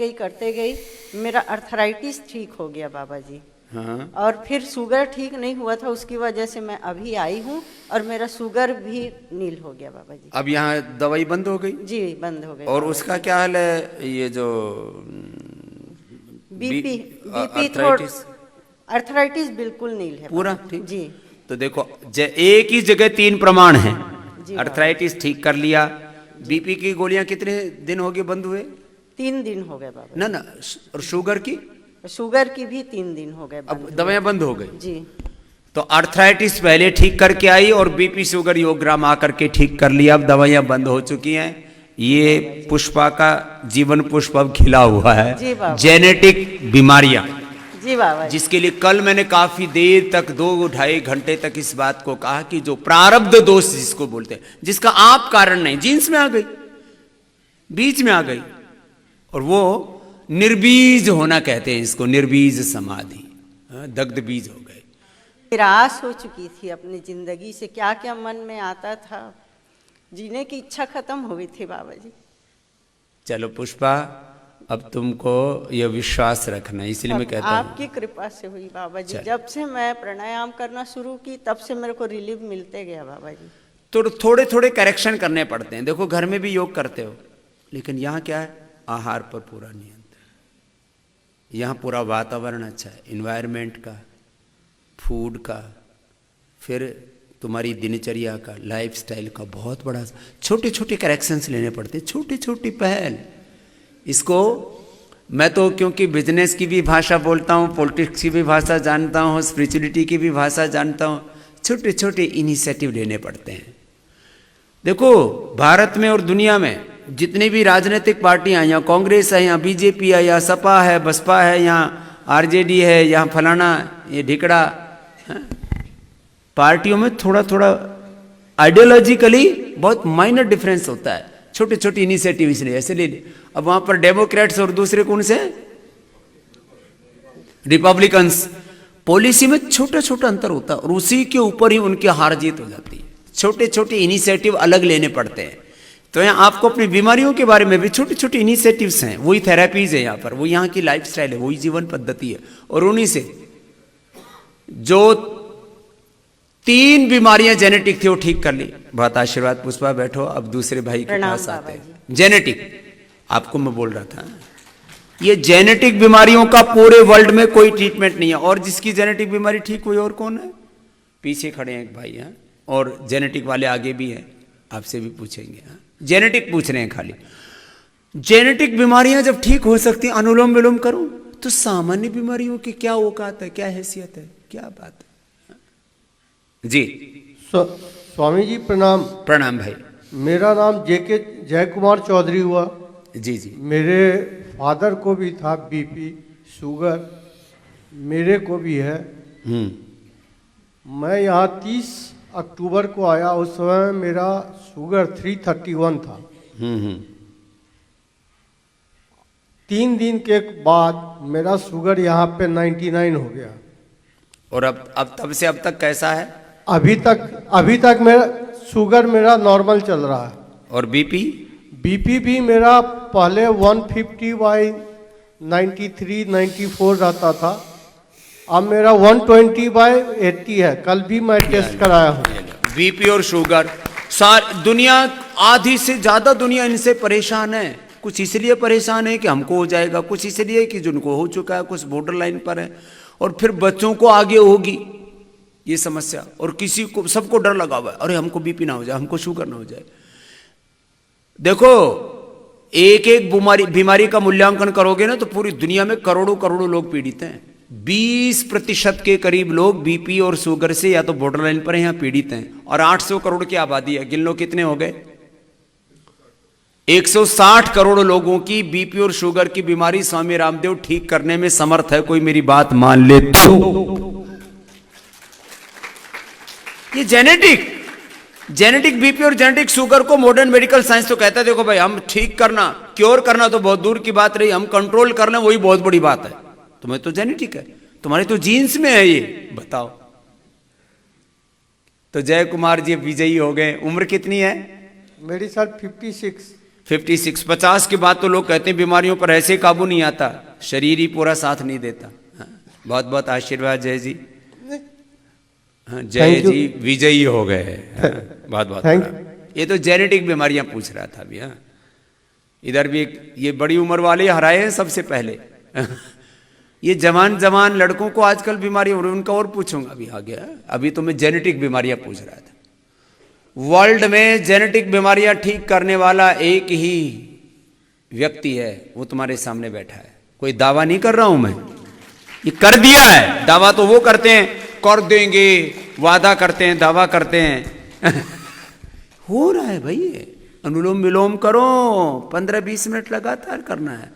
गई, मेरा अर्थराइटिस ठीक हो गया बाबा जी। हाँ और फिर शुगर ठीक नहीं हुआ था, उसकी वजह से मैं अभी आई हूँ और मेरा शुगर भी नील हो गया बाबा जी। अब यहाँ दवाई बंद हो गई? जी बंद हो गई। और उसका क्या हाल है? ये जो बीपी अर्थराइटिस अर्थराइटिस बिल्कुल नील है पूरा बाबा ठीक? जी। तो देखो एक ही जगह 3 प्रमाण हैं। जी अर्थराइटिस ठीक कर लिया, बीपी की गोलियां कितने दिन हो गए बंद हुए? 3 दिन हो गए बाबा। ना और शुगर की? शुगर की भी 3 दिन हो गए। अब दवाएं बंद हो गई जी। तो अर्थराइटिस पहले ठीक करके आई और बीपी शुगर योगग्राम आकर के ठीक कर लिया। अब दवाइयां बंद हो चुकी हैं। ये पुष्पा का जीवन पुष्प अब खिला हुआ जी है। बाबा। जेनेटिक बीमारियां जी बाबा जी। जिसके लिए कल मैंने काफी देर तक 2-2.5 घंटे तक इस बात को कहा कि जो प्रारब्ध दोष जिसको बोलते हैं, जिसका आप कारण नहीं, जीन्स में आ गई, बीच में आ गई, और वो निर्बीज होना कहते हैं इसको, निर्बीज समाधि, दग्ध बीज हो गए। निराश हो चुकी थी अपनी जिंदगी से, क्या क्या मन में आता था, जीने की इच्छा खत्म हो गई थी बाबा जी। चलो पुष्पा, अब तुमको यह विश्वास रखना, इसलिए मैं कहता हूँ आपकी कृपा से हुई बाबा जी। जब से मैं प्राणायाम करना शुरू की तब से मेरे को रिलीफ मिलते गया बाबा जी। तो थोड़े थोड़े करेक्शन करने पड़ते हैं। देखो घर में भी योग करते हो, लेकिन यहाँ क्या है, आहार पर पूरा नियंत्रण, यहाँ पूरा वातावरण अच्छा है, इन्वायरमेंट का, फूड का, फिर तुम्हारी दिनचर्या का, लाइफस्टाइल का, बहुत बड़ा छोटे छोटे करेक्शंस लेने पड़ते हैं, छोटी छोटी पहल। इसको मैं तो क्योंकि बिजनेस की भी भाषा बोलता हूँ, पॉलिटिक्स की भी भाषा जानता हूँ, स्पिरिचुअलिटी की भी भाषा जानता हूँ, छोटे छोटे इनिशिएटिव लेने पड़ते हैं। देखो भारत में और दुनिया में जितनी भी राजनीतिक पार्टियां, यहाँ कांग्रेस है, यहाँ बीजेपी है, यहाँ सपा है, बसपा है, यहाँ आरजेडी है, यहाँ फलाना ये ढिकड़ा, पार्टियों में थोड़ा थोड़ा आइडियोलॉजिकली बहुत माइनर डिफरेंस होता है, छोटे छोटे इनिशिएटिव इसलिए ऐसे ले ले। अब वहां पर डेमोक्रेट्स और दूसरे कौन से, रिपब्लिकन्स, पॉलिसी में छोटा छोटा अंतर होता है और उसी के ऊपर ही उनकी हार जीत हो जाती है। छोटे छोटे इनिशिएटिव अलग लेने पड़ते हैं। तो यहाँ आपको अपनी बीमारियों के बारे में भी छोटे छोटे इनिशिएटिव्स हैं, वही थेरेपीज है यहाँ पर, वो यहाँ की लाइफस्टाइल है, वही जीवन पद्धति है। और उन्हीं से जो 3 बीमारियां जेनेटिक थी वो ठीक कर ली। बहुत आशीर्वाद पुष्पा, बैठो। अब दूसरे भाई के पास आते हैं। जेनेटिक, आपको मैं बोल रहा था, ये जेनेटिक बीमारियों का पूरे वर्ल्ड में कोई ट्रीटमेंट नहीं है। और जिसकी जेनेटिक बीमारी ठीक हुई और कौन है, पीछे खड़े हैं एक भाई हैं, और जेनेटिक वाले आगे भी हैं, आपसे भी पूछेंगे। जेनेटिक पूछ रहे हैं खाली। जेनेटिक बीमारियां जब ठीक हो सकती, अनुलोम विलोम करूं, तो सामान्य बीमारियों की क्या औकात है, क्या हैसियत है, क्या बात है। जी स्वामी जी प्रणाम। प्रणाम भाई। मेरा नाम जेके जय कुमार चौधरी हुआ। जी जी। मेरे फादर को भी था बीपी शुगर, मेरे को भी है। मैं यहाँ 30 अक्टूबर को आया, उस समय मेरा शुगर 331 था। 3 दिन के बाद मेरा शुगर यहाँ पे 99 हो गया। और अब तब से अब तक कैसा है? अभी तक मेरा शुगर मेरा नॉर्मल चल रहा है। और बीपी? बीपी भी मेरा पहले 150/93-94 रहता था, अब मेरा 120/80 है। कल भी मैं टेस्ट कराया हूँ। बीपी और शुगर, दुनिया, आधी से ज्यादा दुनिया इनसे परेशान है। कुछ इसलिए परेशान है कि हमको हो जाएगा, कुछ इसलिए कि जिनको हो चुका है, कुछ बॉर्डर लाइन पर है, और फिर बच्चों को आगे होगी ये समस्या। और किसी को, सबको डर लगा हुआ है, अरे हमको बीपी ना हो जाए, हमको शुगर ना हो जाए। देखो एक एक बीमारी का मूल्यांकन करोगे ना, तो पूरी दुनिया में करोड़ों करोड़ों लोग पीड़ित हैं। 20% के करीब लोग बीपी और शुगर से या तो बॉर्डर लाइन पर यहाँ पीड़ित हैं। और 800 करोड़ की आबादी है, गिन लो कितने हो गए। 160 करोड़ लोगों की बीपी और शुगर की बीमारी स्वामी रामदेव ठीक करने में समर्थ है। कोई मेरी बात मान ले तो। ये जेनेटिक बीपी और जेनेटिक शुगर को मॉडर्न मेडिकल साइंस तो कहता है, देखो भाई हम ठीक करना, क्योर करना तो बहुत दूर की बात रही, हम कंट्रोल कर लें वही बहुत बड़ी बात है। तुम्हें तो जेनेटिक है, तुम्हारे तो जीन्स में है ये, बताओ। तो जय कुमार जी विजयी हो गए। उम्र कितनी है? मेरी सर 56। 50 के बाद तो लोग कहते हैं बीमारियों पर ऐसे काबू नहीं आता, शरीर ही पूरा साथ नहीं देता। बहुत बहुत आशीर्वाद जय जी। जय जी विजयी हो गए। बहुत बहुत ये तो जेनेटिक बीमारियां पूछ रहा था अभी। इधर भी ये बड़ी उम्र वाले हराए हैं सबसे पहले। ये जवान लड़कों को आजकल बीमारी हो रही, उनका और पूछूंगा अभी आगे। अभी तो मैं जेनेटिक बीमारियां पूछ रहा था। वर्ल्ड में जेनेटिक बीमारियां ठीक करने वाला एक ही व्यक्ति है, वो तुम्हारे सामने बैठा है। कोई दावा नहीं कर रहा हूं मैं, ये कर दिया है। दावा तो वो करते हैं, कर देंगे, वादा करते हैं, दावा करते हैं। हो रहा है भाई। ये अनुलोम विलोम करो, 15-20 मिनट लगातार करना है।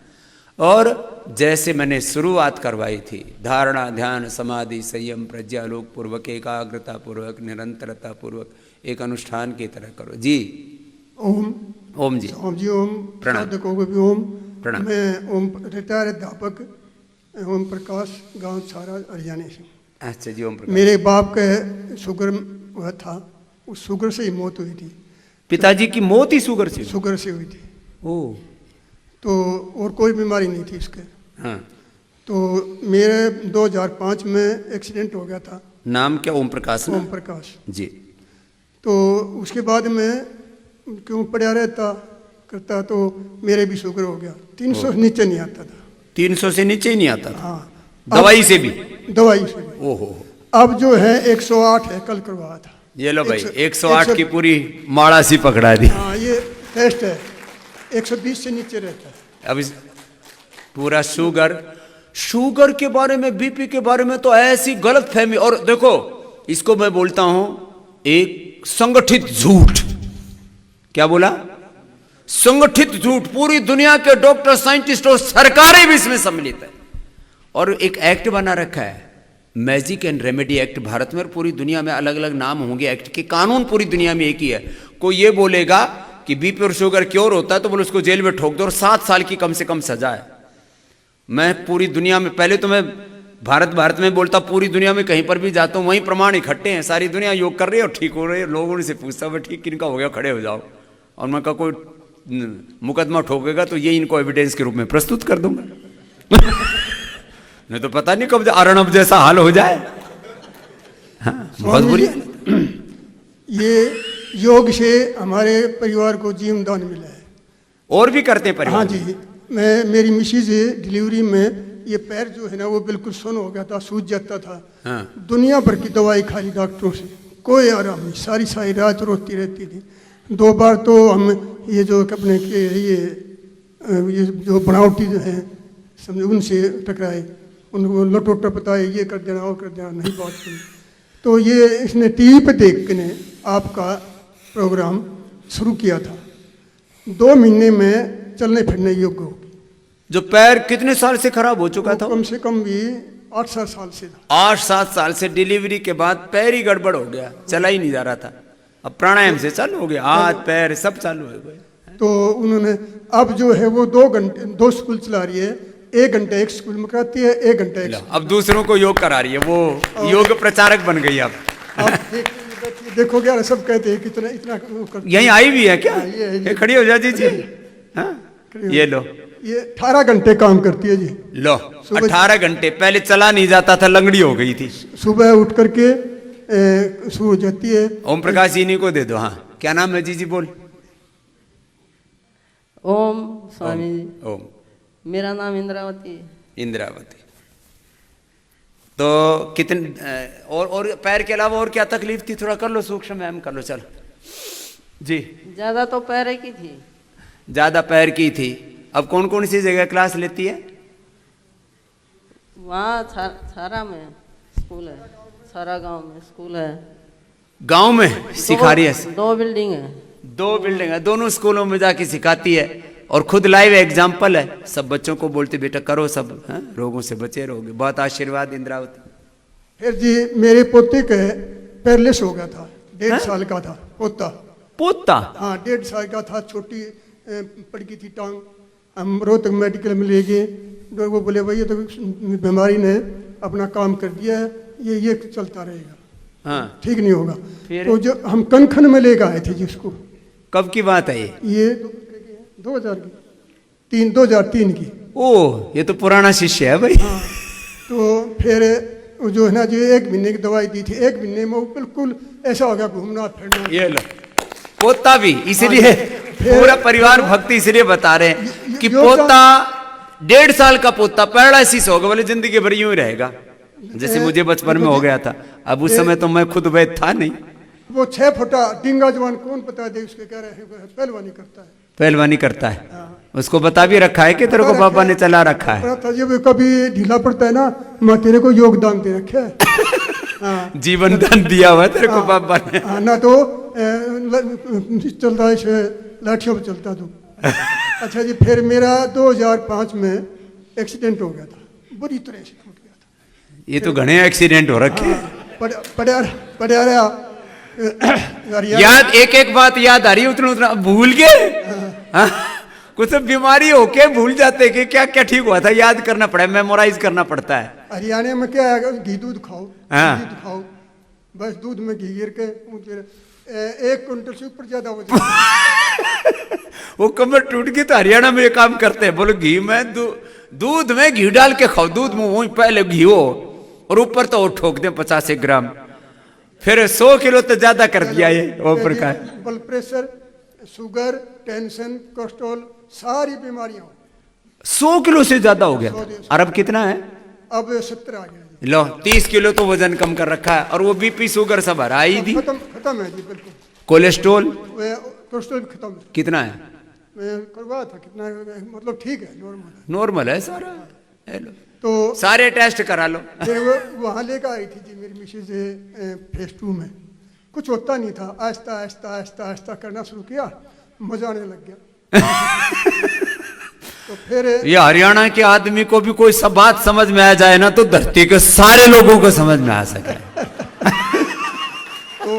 और जैसे मैंने शुरुआत करवाई थी, धारणा, ध्यान, समाधि, संयम, प्रज्ञालोक पूर्वक, एकाग्रता पूर्वक, निरंतरता पूर्वक एक अनुष्ठान की तरह करो। जी ओम। ओम जी। ओम जी। ओम। प्रणाम। साधकों को भी ओम। प्रणाम। मैं ओम रिटायर अध्यापक ओम प्रकाश, गांव छारा, हरियाणा से। अच्छा जी। ओम प्रकाश। मेरे बाप का शुगर हुआ था, उस शुगर से ही मौत हुई थी। पिताजी की मौत ही शुगर से? शुगर से हुई थी। ओ। तो और कोई बीमारी नहीं थी इसके। हाँ। तो मेरे 2005 में एक्सीडेंट हो गया था। नाम क्या? ओम प्रकाश ना? ओम प्रकाश जी। तो उसके बाद में क्यों पड़ा रहता करता, तो मेरे भी शुगर हो गया। 300 से नीचे नहीं आता था। 300 से नीचे ही नहीं आता था? हाँ। दवाई से भी? दवाई से भी। ओहो। अब जो है 108 है, कल करवाया था। ये लो भाई, 108 की पूरी माड़ा सी पकड़ा दी। हाँ, ये टेस्ट है। 120 से नीचे रहता है। अब इस पूरा शुगर के बारे में, बीपी के बारे में तो ऐसी गलत फहमी। और देखो, इसको मैं बोलता हूं एक संगठित झूठ। क्या बोला? संगठित झूठ। पूरी दुनिया के डॉक्टर, साइंटिस्ट और सरकारें भी इसमें सम्मिलित है। और एक एक्ट बना रखा है, magic and remedy act. Bharat में और पूरी दुनिया में अलग अलग नाम होंगे एक्ट के, कानून पूरी दुनिया में एक ही है। कोई ये बोलेगा कि बीपी और शुगर क्योर होता है तो बोले उसको जेल में ठोक दो और 7 साल की कम से कम सजा है। मैं पूरी दुनिया में, पहले तो मैं भारत में बोलता, पूरी दुनिया में कहीं पर भी जाता हूँ वहीं प्रमाण इकट्ठे हैं। सारी दुनिया योग कर रही है और ठीक हो रही है। लोगों से पूछता है ठीक किनका हो गया, खड़े हो जाओ। और मैं कहा कोई मुकदमा ठोकेगा तो ये इनको एविडेंस के रूप में प्रस्तुत कर दूंगा। नहीं तो पता नहीं कब अर्णब जैसा हाल हो जाए। हाँ, बहुत बुरी। ये योग से हमारे परिवार को जीवन दान मिला है। और भी करते हैं परिवार? हाँ जी। मेरी मिसेज डिलीवरी में ये पैर जो है ना वो बिल्कुल सुन्न हो गया था, सूज जाता था। हाँ। दुनिया भर की दवाई खाली डॉक्टरों से, कोई आराम नहीं। सारी सारी रात रोती रहती थी। 2 बार तो हम ये जो अपने के ये जो बनावटी जो है समझो उनसे टकराए, उनको लटोटा बताए ये कर देना वो कर देना, नहीं बात सुनी। तो ये इसने टीवी पे देख के ने आपका प्रोग्राम शुरू किया था। 2 महीने में चलने फिरने योग्य हो गई। जो पैर कितने साल से खराब हो चुका था? कम से कम भी 8-7 साल से था। 8-7 साल से डिलीवरी के बाद पैर ही गड़बड़ हो गया, चला ही नहीं जा रहा था। अब प्राणायाम से चालू हो गया, हाथ पैर सब चालू हो गए। तो उन्होंने अब जो है वो 2 घंटे 2 स्कूल चला रही है। 1 घंटा एक स्कूल में कराती है, 1 घंटा एक। अब दूसरों को योग करा रही है, वो योग प्रचारक बन गई। अब देखो क्या सब कहते हैं कितना इतना यहीं आई भी है क्या? ये खड़ी हो जा जी। हाँ, ये लो, ये 18 घंटे काम करती है जी। लो 18 घंटे। पहले चला नहीं जाता था, लंगड़ी हो गई थी। सुबह उठ करके शुरू हो जाती है। ओम प्रकाश इन्हीं को दे दो। हाँ, क्या नाम है जी? बोल। ओम स्वामी जी। ओम। मेरा नाम इंद्रावती है। इंद्रावती। तो कितने और पैर के अलावा और क्या तकलीफ थी? थोड़ा कर लो, सूक्ष्म व्यायाम कर लो। चलो जी। ज्यादा तो पैर की थी। ज्यादा पैर की थी। अब कौन कौन सी जगह क्लास लेती है? वहाँ छारा में स्कूल है, छारा गांव में स्कूल है। गांव में सिखा रही है? 2 बिल्डिंग है। 2 बिल्डिंग है, दोनों स्कूलों में जाके सिखाती है और खुद लाइव एग्जाम्पल है। सब बच्चों को बोलते बेटा करो सब, रोगों से बचे रहोगे। बहुत आशीर्वाद इंद्रावती। फिर जी मेरे पोते के पैरलेस हो गया था। 1.5 साल का था पोता। हाँ, 1.5 साल का था। छोटी पड़ गई थी टांग। हम रोहतक मेडिकल में ले गए। वो बोले भैया तो बीमारी ने अपना काम कर दिया है, ये चलता रहेगा। हाँ, ठीक नहीं होगा। तो जो हम कनखन में लेकर आए थे जिसको। कब की बात है ये 2003 की। ओह, ये तो पुराना शिष्य है भाई। हाँ, तो फिर जो है ना जो 1 महीने की दवाई दी थी, 1 महीने में वो बिल्कुल ऐसा हो गया घूमना फिरना। ये लो पोता भी, इसलिए पूरा परिवार भक्ति इसलिए बता रहे हैं कि पोता 1.5 साल का पोता पैरालिसिस होगा, बोले जिंदगी भर यूं ही रहेगा। जैसे मुझे बचपन में हो गया था। अब उस समय तो मैं खुद वैद था नहीं। वो 6 फुटा डिंगा जवान कौन बता दे उसके, कह रहे हैं पहलवानी करता है। पहलवानी करता है। उसको बता भी रखा है कि तेरे को बाबा ने चला रखा है। जब कभी ढीला पड़ता है ना, मैं तेरे को योगदान दे रखा है। जीवन दान दिया हुआ तेरे को बाबा ने। ना तो चलता है लाठियों पर चलता तू। अच्छा जी, फिर मेरा 2005 में एक्सीडेंट हो गया था, बुरी तरह से टूट गया था। ये तो घने एक्सीडेंट हो रखे हैं। पड़ा रहा याद एक एक बात याद आ रही है, उतना उतना भूल गए। हाँ? कुछ बीमारी होके भूल जाते कि क्या क्या ठीक हुआ था, याद करना पड़ा, मेमोराइज करना पड़ता है। हरियाणा में क्या है, घी दूध खाओ, हाँ। दूध खाओ, बस दूध में घी गिर के 1 क्विंटल से ऊपर ज्यादा हो जाता। वो कमर टूट गई तो हरियाणा में ये काम करते हैं, बोलो घी में दूध में घी डाल के खाओ, दूध में वही पहले घी हो और ऊपर तो वो ठोक दे 50 ग्राम, फिर 100 किलो तो ज्यादा कर दिया ये वो प्रकार। Blood pressure, sugar, tension, cholesterol, सारी बीमारियां 100 किलो से ज्यादा हो गया। और अब कितना है? अब 70 आ गया जी। लो 30 किलो तो वजन कम कर रखा है, और वो बीपी शुगर सब हरा ही दी। खत्म है जी बिल्कुल। कोलेस्ट्रॉल कोलेस्ट्रॉल भी खत्म है। कितना है? मैं करवाया था, कितना मतलब ठीक है, नॉर्मल नॉर्मल है सारा। हेलो तो सारे टेस्ट करा लो। फिर वो वहाँ लेकर आई थी जी मेरी मिसेज फेज 2 में। कुछ होता नहीं था, आहिस्ता आहिस्ता आहिस्ता आहिस्ता करना शुरू किया, मजा आने लग गया। तो फिर ये हरियाणा के आदमी को भी कोई सब बात समझ में आ जाए ना तो धरती के सारे लोगों को समझ में आ सके। तो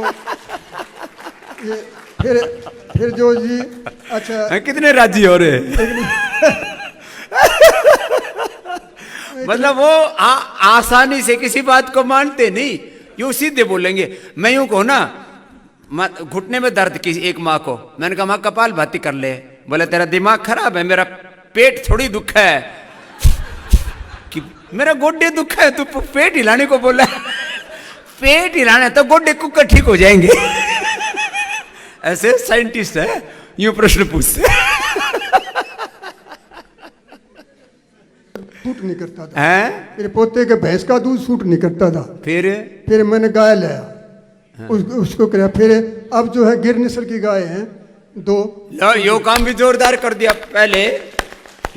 ये फिर जो जी अच्छा कितने राजी हो रहे मतलब वो आसानी से किसी बात को मानते नहीं, यूं सीधे बोलेंगे। मैं यूं कहूं ना, घुटने में दर्द की एक माँ को, मैंने कहा माँ कपाल भाती कर ले, बोले तेरा दिमाग खराब है, मेरा पेट थोड़ी दुख है कि मेरा गोड्डे दुख है, तू पेट हिलाने को बोला। पेट हिलाना तो गोड्डे कुकर ठीक हो जाएंगे। ऐसे साइंटिस्ट है, यूं प्रश्न पूछते। सूट नहीं करता था। हैं? मेरे पोते के भैंस का दूध सूट नहीं करता था। फिर मैंने गाय लाया। हाँ। उसको कराया। फिर अब जो है गिर नस्ल की गाय हैं 2। यो काम भी जोरदार कर दिया पहले,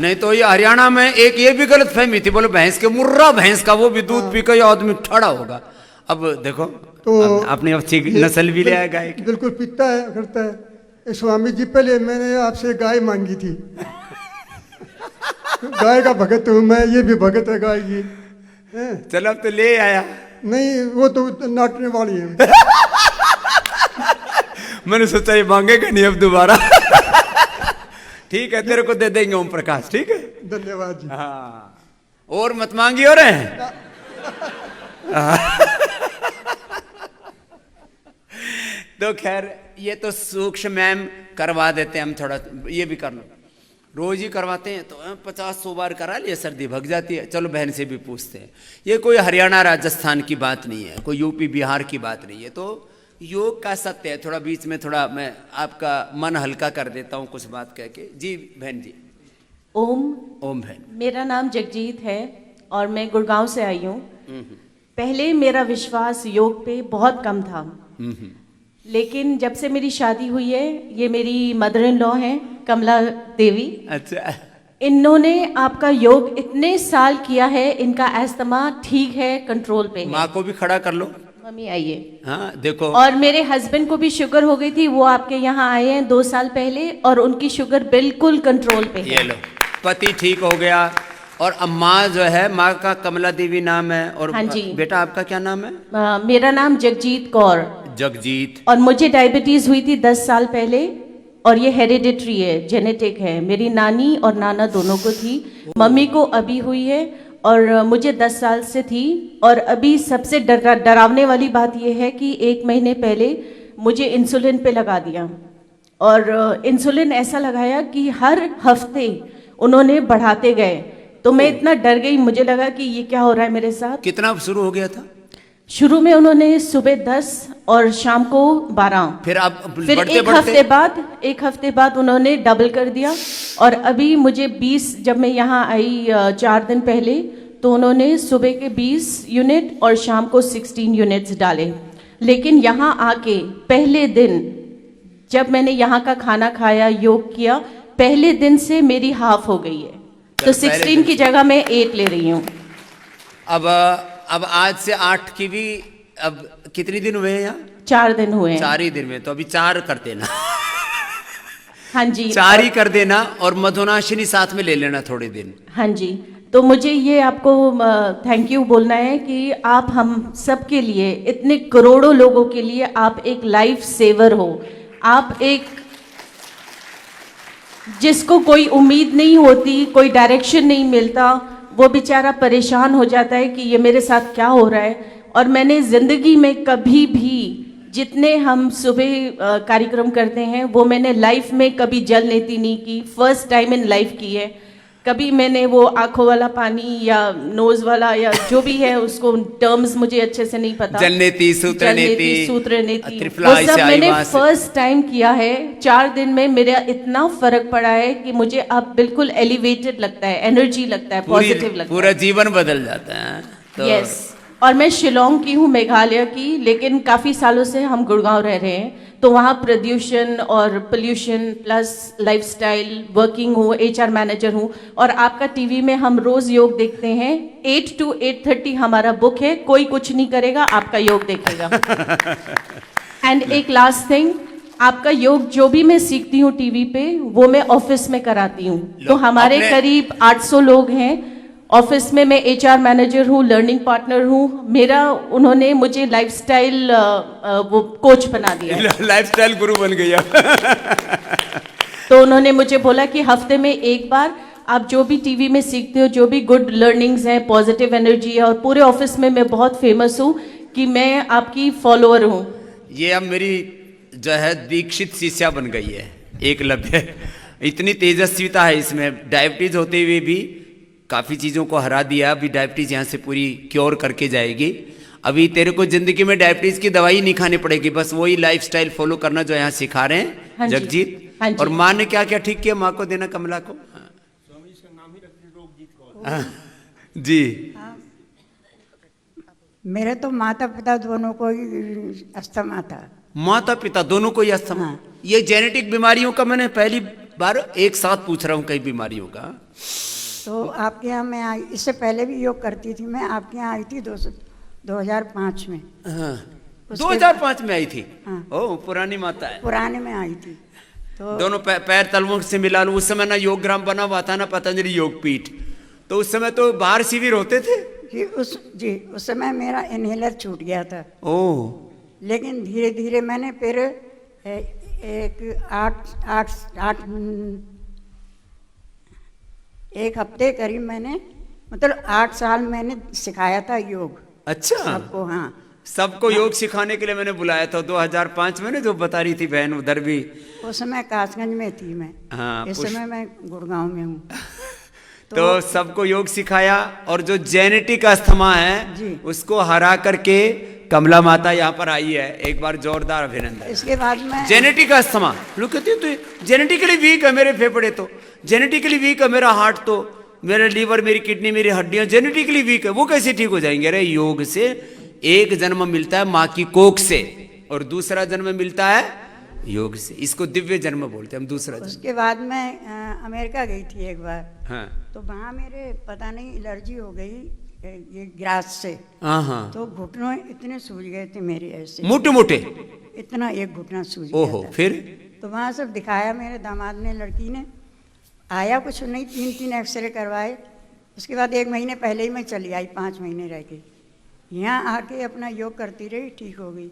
नहीं तो ये हरियाणा में एक ये भी गलत फहमी थी, बोलो भैंस के मुर्रा भैंस का वो भी दूध पी कर आदमी ठड़ा होगा। अब देखो तो आपने अच्छी नस्ल भी लिया है गाय की। बिल्कुल पीता है, करता है। स्वामी जी पहले मैंने आपसे गाय मांगी थी। गाय का भगत हूँ मैं, ये भी भगत है गाय की। चलो अब तो ले आया। नहीं वो तो नाटने वाली है। मैंने सोचा ये मांगेगा नहीं अब दोबारा। ठीक है, तेरे को दे देंगे ओम प्रकाश। ठीक है, धन्यवाद जी। हाँ, और मत मांगी हो रहे हैं। तो खैर ये तो सूक्ष्म मैम करवा देते हैं हम, थोड़ा ये भी कर लो, रोज ही करवाते हैं तो 50-100 बार करा लिया, सर्दी भग जाती है। चलो बहन से भी पूछते हैं। ये कोई हरियाणा राजस्थान की बात नहीं है, कोई यूपी बिहार की बात नहीं है। तो योग का सत्य है। थोड़ा बीच में थोड़ा मैं आपका मन हल्का कर देता हूँ कुछ बात कह के। जी बहन जी। ओम बहन। मेरा नाम जगजीत है और मैं गुड़गांव से आई हूँ। पहले मेरा विश्वास योग पे बहुत कम था, लेकिन जब से मेरी शादी हुई है, ये मेरी मदर इन लॉ हैं कमला देवी। अच्छा। इन्होंने आपका योग इतने साल किया है, इनका अस्थमा ठीक है, कंट्रोल पे है। माँ को भी खड़ा कर लो। मम्मी आइए। हाँ देखो। और मेरे हस्बैंड को भी शुगर हो गई थी, वो आपके यहाँ आए हैं 2 साल पहले और उनकी शुगर बिल्कुल कंट्रोल पे है। ये लो, पति ठीक हो गया। और अम्मा जो है, माँ का कमला देवी नाम है। और हाँ जी। बेटा आपका क्या नाम है? मेरा नाम जगजीत कौर। जगजीत। और मुझे डायबिटीज हुई थी 10 साल पहले, और ये हेरिडिटरी है, जेनेटिक है। मेरी नानी और नाना दोनों को थी, मम्मी को अभी हुई है और मुझे 10 साल से थी। और अभी सबसे डरावने वाली बात यह है कि 1 महीने पहले मुझे इंसुलिन पे लगा दिया। और इंसुलिन ऐसा लगाया कि हर हफ्ते उन्होंने बढ़ाते गए, तो मैं इतना डर गई, मुझे लगा कि ये क्या हो रहा है मेरे साथ। कितना शुरू हो गया था? शुरू में उन्होंने सुबह 10 और शाम को 12। फिर अब फिर एक हफ्ते बाद उन्होंने डबल कर दिया। और अभी मुझे 20, जब मैं यहाँ आई 4 दिन पहले, तो उन्होंने सुबह के 20 यूनिट और शाम को 16 यूनिट्स डाले। लेकिन यहाँ आके पहले दिन जब मैंने यहाँ का खाना खाया, योग किया, पहले दिन से मेरी हाफ हो गई है। तो 16 की जगह मैं 8 ले रही हूँ। अब आज से 8 की भी, अब कितने दिन हुए हैं यहाँ? 4 दिन हुए हैं। 4 ही दिन में, तो अभी 4 कर देना। हाँ जी, 4 ही कर देना। और मधुनाशिनी साथ में ले लेना थोड़े दिन। हाँ जी। तो मुझे ये आपको थैंक यू बोलना है कि आप हम सब के लिए, इतने करोड़ों लोगों के लिए आप एक लाइफ सेवर हो। आप एक, जिसको कोई उम्मीद नहीं होती, कोई डायरेक्शन नहीं मिलता, वो बेचारा परेशान हो जाता है कि ये मेरे साथ क्या हो रहा है। और मैंने ज़िंदगी में कभी भी, जितने हम सुबह कार्यक्रम करते हैं, वो मैंने लाइफ में कभी जल नेति नहीं की, फर्स्ट टाइम इन लाइफ की है। कभी मैंने वो आंखों वाला पानी या नोज वाला या जो भी है, उसको टर्म्स मुझे अच्छे से नहीं पता, जलनेति, सूत्रनेति, सूत्रनेति, वो सब मैंने फर्स्ट टाइम किया है। 4 दिन में मेरा इतना फर्क पड़ा है कि मुझे अब बिल्कुल एलिवेटेड लगता है, एनर्जी लगता है, पॉजिटिव लगता है, पूरा जीवन बदल जाता है। तो यस। और मैं शिलोंग की हूँ, मेघालय की, लेकिन काफ़ी सालों से हम गुड़गांव रह रहे हैं। तो वहाँ प्रदूषण और पोल्यूशन प्लस लाइफस्टाइल, वर्किंग हूँ, HR मैनेजर हूँ, और आपका टीवी में हम रोज़ योग देखते हैं। 8 to 8:30 हमारा बुक है, कोई कुछ नहीं करेगा, आपका योग देखेगा। एंड एक लास्ट थिंग, आपका योग जो भी मैं सीखती हूँ टीवी पे, वो मैं ऑफिस में कराती हूँ। तो हमारे करीब 800 लोग हैं ऑफिस में। मैं HR मैनेजर हूँ, लर्निंग पार्टनर हूँ। मेरा, उन्होंने मुझे लाइफस्टाइल वो कोच बना दिया, लाइफस्टाइल गुरु बन गया। तो उन्होंने मुझे बोला कि हफ्ते में एक बार आप जो भी टीवी में सीखते हो, जो भी गुड लर्निंग्स हैं, पॉजिटिव एनर्जी है, और पूरे ऑफिस में मैं बहुत फेमस हूँ कि मैं आपकी फॉलोअर हूँ। ये अब मेरी जो है दीक्षित शिष्या बन गई है, एकलव्य। इतनी तेजस्विता है इसमें, डायबिटीज होते हुए भी काफ़ी चीज़ों को हरा दिया। अभी डायबिटीज़ यहाँ से पूरी क्योर करके जाएगी। अभी तेरे को जिंदगी में डायबिटीज़ की दवाई नहीं खानी पड़ेगी, बस वही लाइफस्टाइल फॉलो करना जो यहाँ सिखा रहे हैं। हाँ जगजीत। हाँ जी। और माँ ने क्या क्या ठीक किया, माँ को देना, कमला को। हाँ। जी। मेरे तो माता पिता दोनों को ही अस्थमा था। माता पिता दोनों को ही अस्थमा। हाँ। ये जेनेटिक बीमारियों का मैंने पहली बार एक साथ पूछ रहा हूँ, कई बीमारियों का। तो आपके यहाँ मैं आई, इससे पहले भी योग करती थी मैं। आपके यहाँ आई थी 2005 में। हाँ। 2005 में आई थी। हाँ। ओ, पुरानी माता है। पुराने में आई थी। तो दोनों पैर तलवों से मिला लूं। उस समय ना योग ग्राम बना हुआ था, ना पतंजलि योग पीठ। तो उस समय तो बाहर शिविर होते थे। उस समय मेरा इनहेलर छूट गया था। ओह। लेकिन धीरे धीरे मैंने फिर एक हफ्ते करीब मैंने, मतलब 8 साल मैंने सिखाया था योग। अच्छा। सबको। हाँ, सबको योग सिखाने के लिए मैंने बुलाया था 2005 में, जो बता रही थी बहन उधर भी। उस समय कासगंज में थी मैं। हाँ, इस समय मैं गुड़गांव में हूँ। तो सबको योग सिखाया। और जो जेनेटिक अस्थमा है उसको हरा करके कमला माता यहाँ पर आई है। एक बार जोरदार अभिनंदन। इसके बाद में जेनेटिक अस्थमा, लोग कहते हैं तो जेनेटिकली वीक है मेरे फेफड़े, तो जेनेटिकली वीक है मेरा हार्ट, तो मेरा लीवर, मेरी किडनी, मेरी हड्डियां जेनेटिकली वीक है, वो कैसे ठीक हो जाएंगे? अरे योग से एक जन्म मिलता है माँ की कोख से, और दूसरा जन्म मिलता है योग से। इसको दिव्य जन्म बोलते हैं हम, दूसरा जन्म। उसके बाद मैं अमेरिका गई थी एक बार। हाँ। तो वहाँ मेरे पता नहीं एलर्जी हो गई ये ग्रास से। हाँ। तो घुटनों इतने सूज गए थे मेरे, ऐसे मोटे मोटे, इतना एक घुटना सूज गया ओहो। था। फिर तो वहाँ सब दिखाया मेरे दामाद ने, लड़की ने। आया कुछ नहीं, 3 एक्सरे करवाए। उसके बाद 1 महीने पहले ही मैं चली आई, 5 महीने रह गई। यहाँ आके अपना योग करती रही, ठीक हो गई।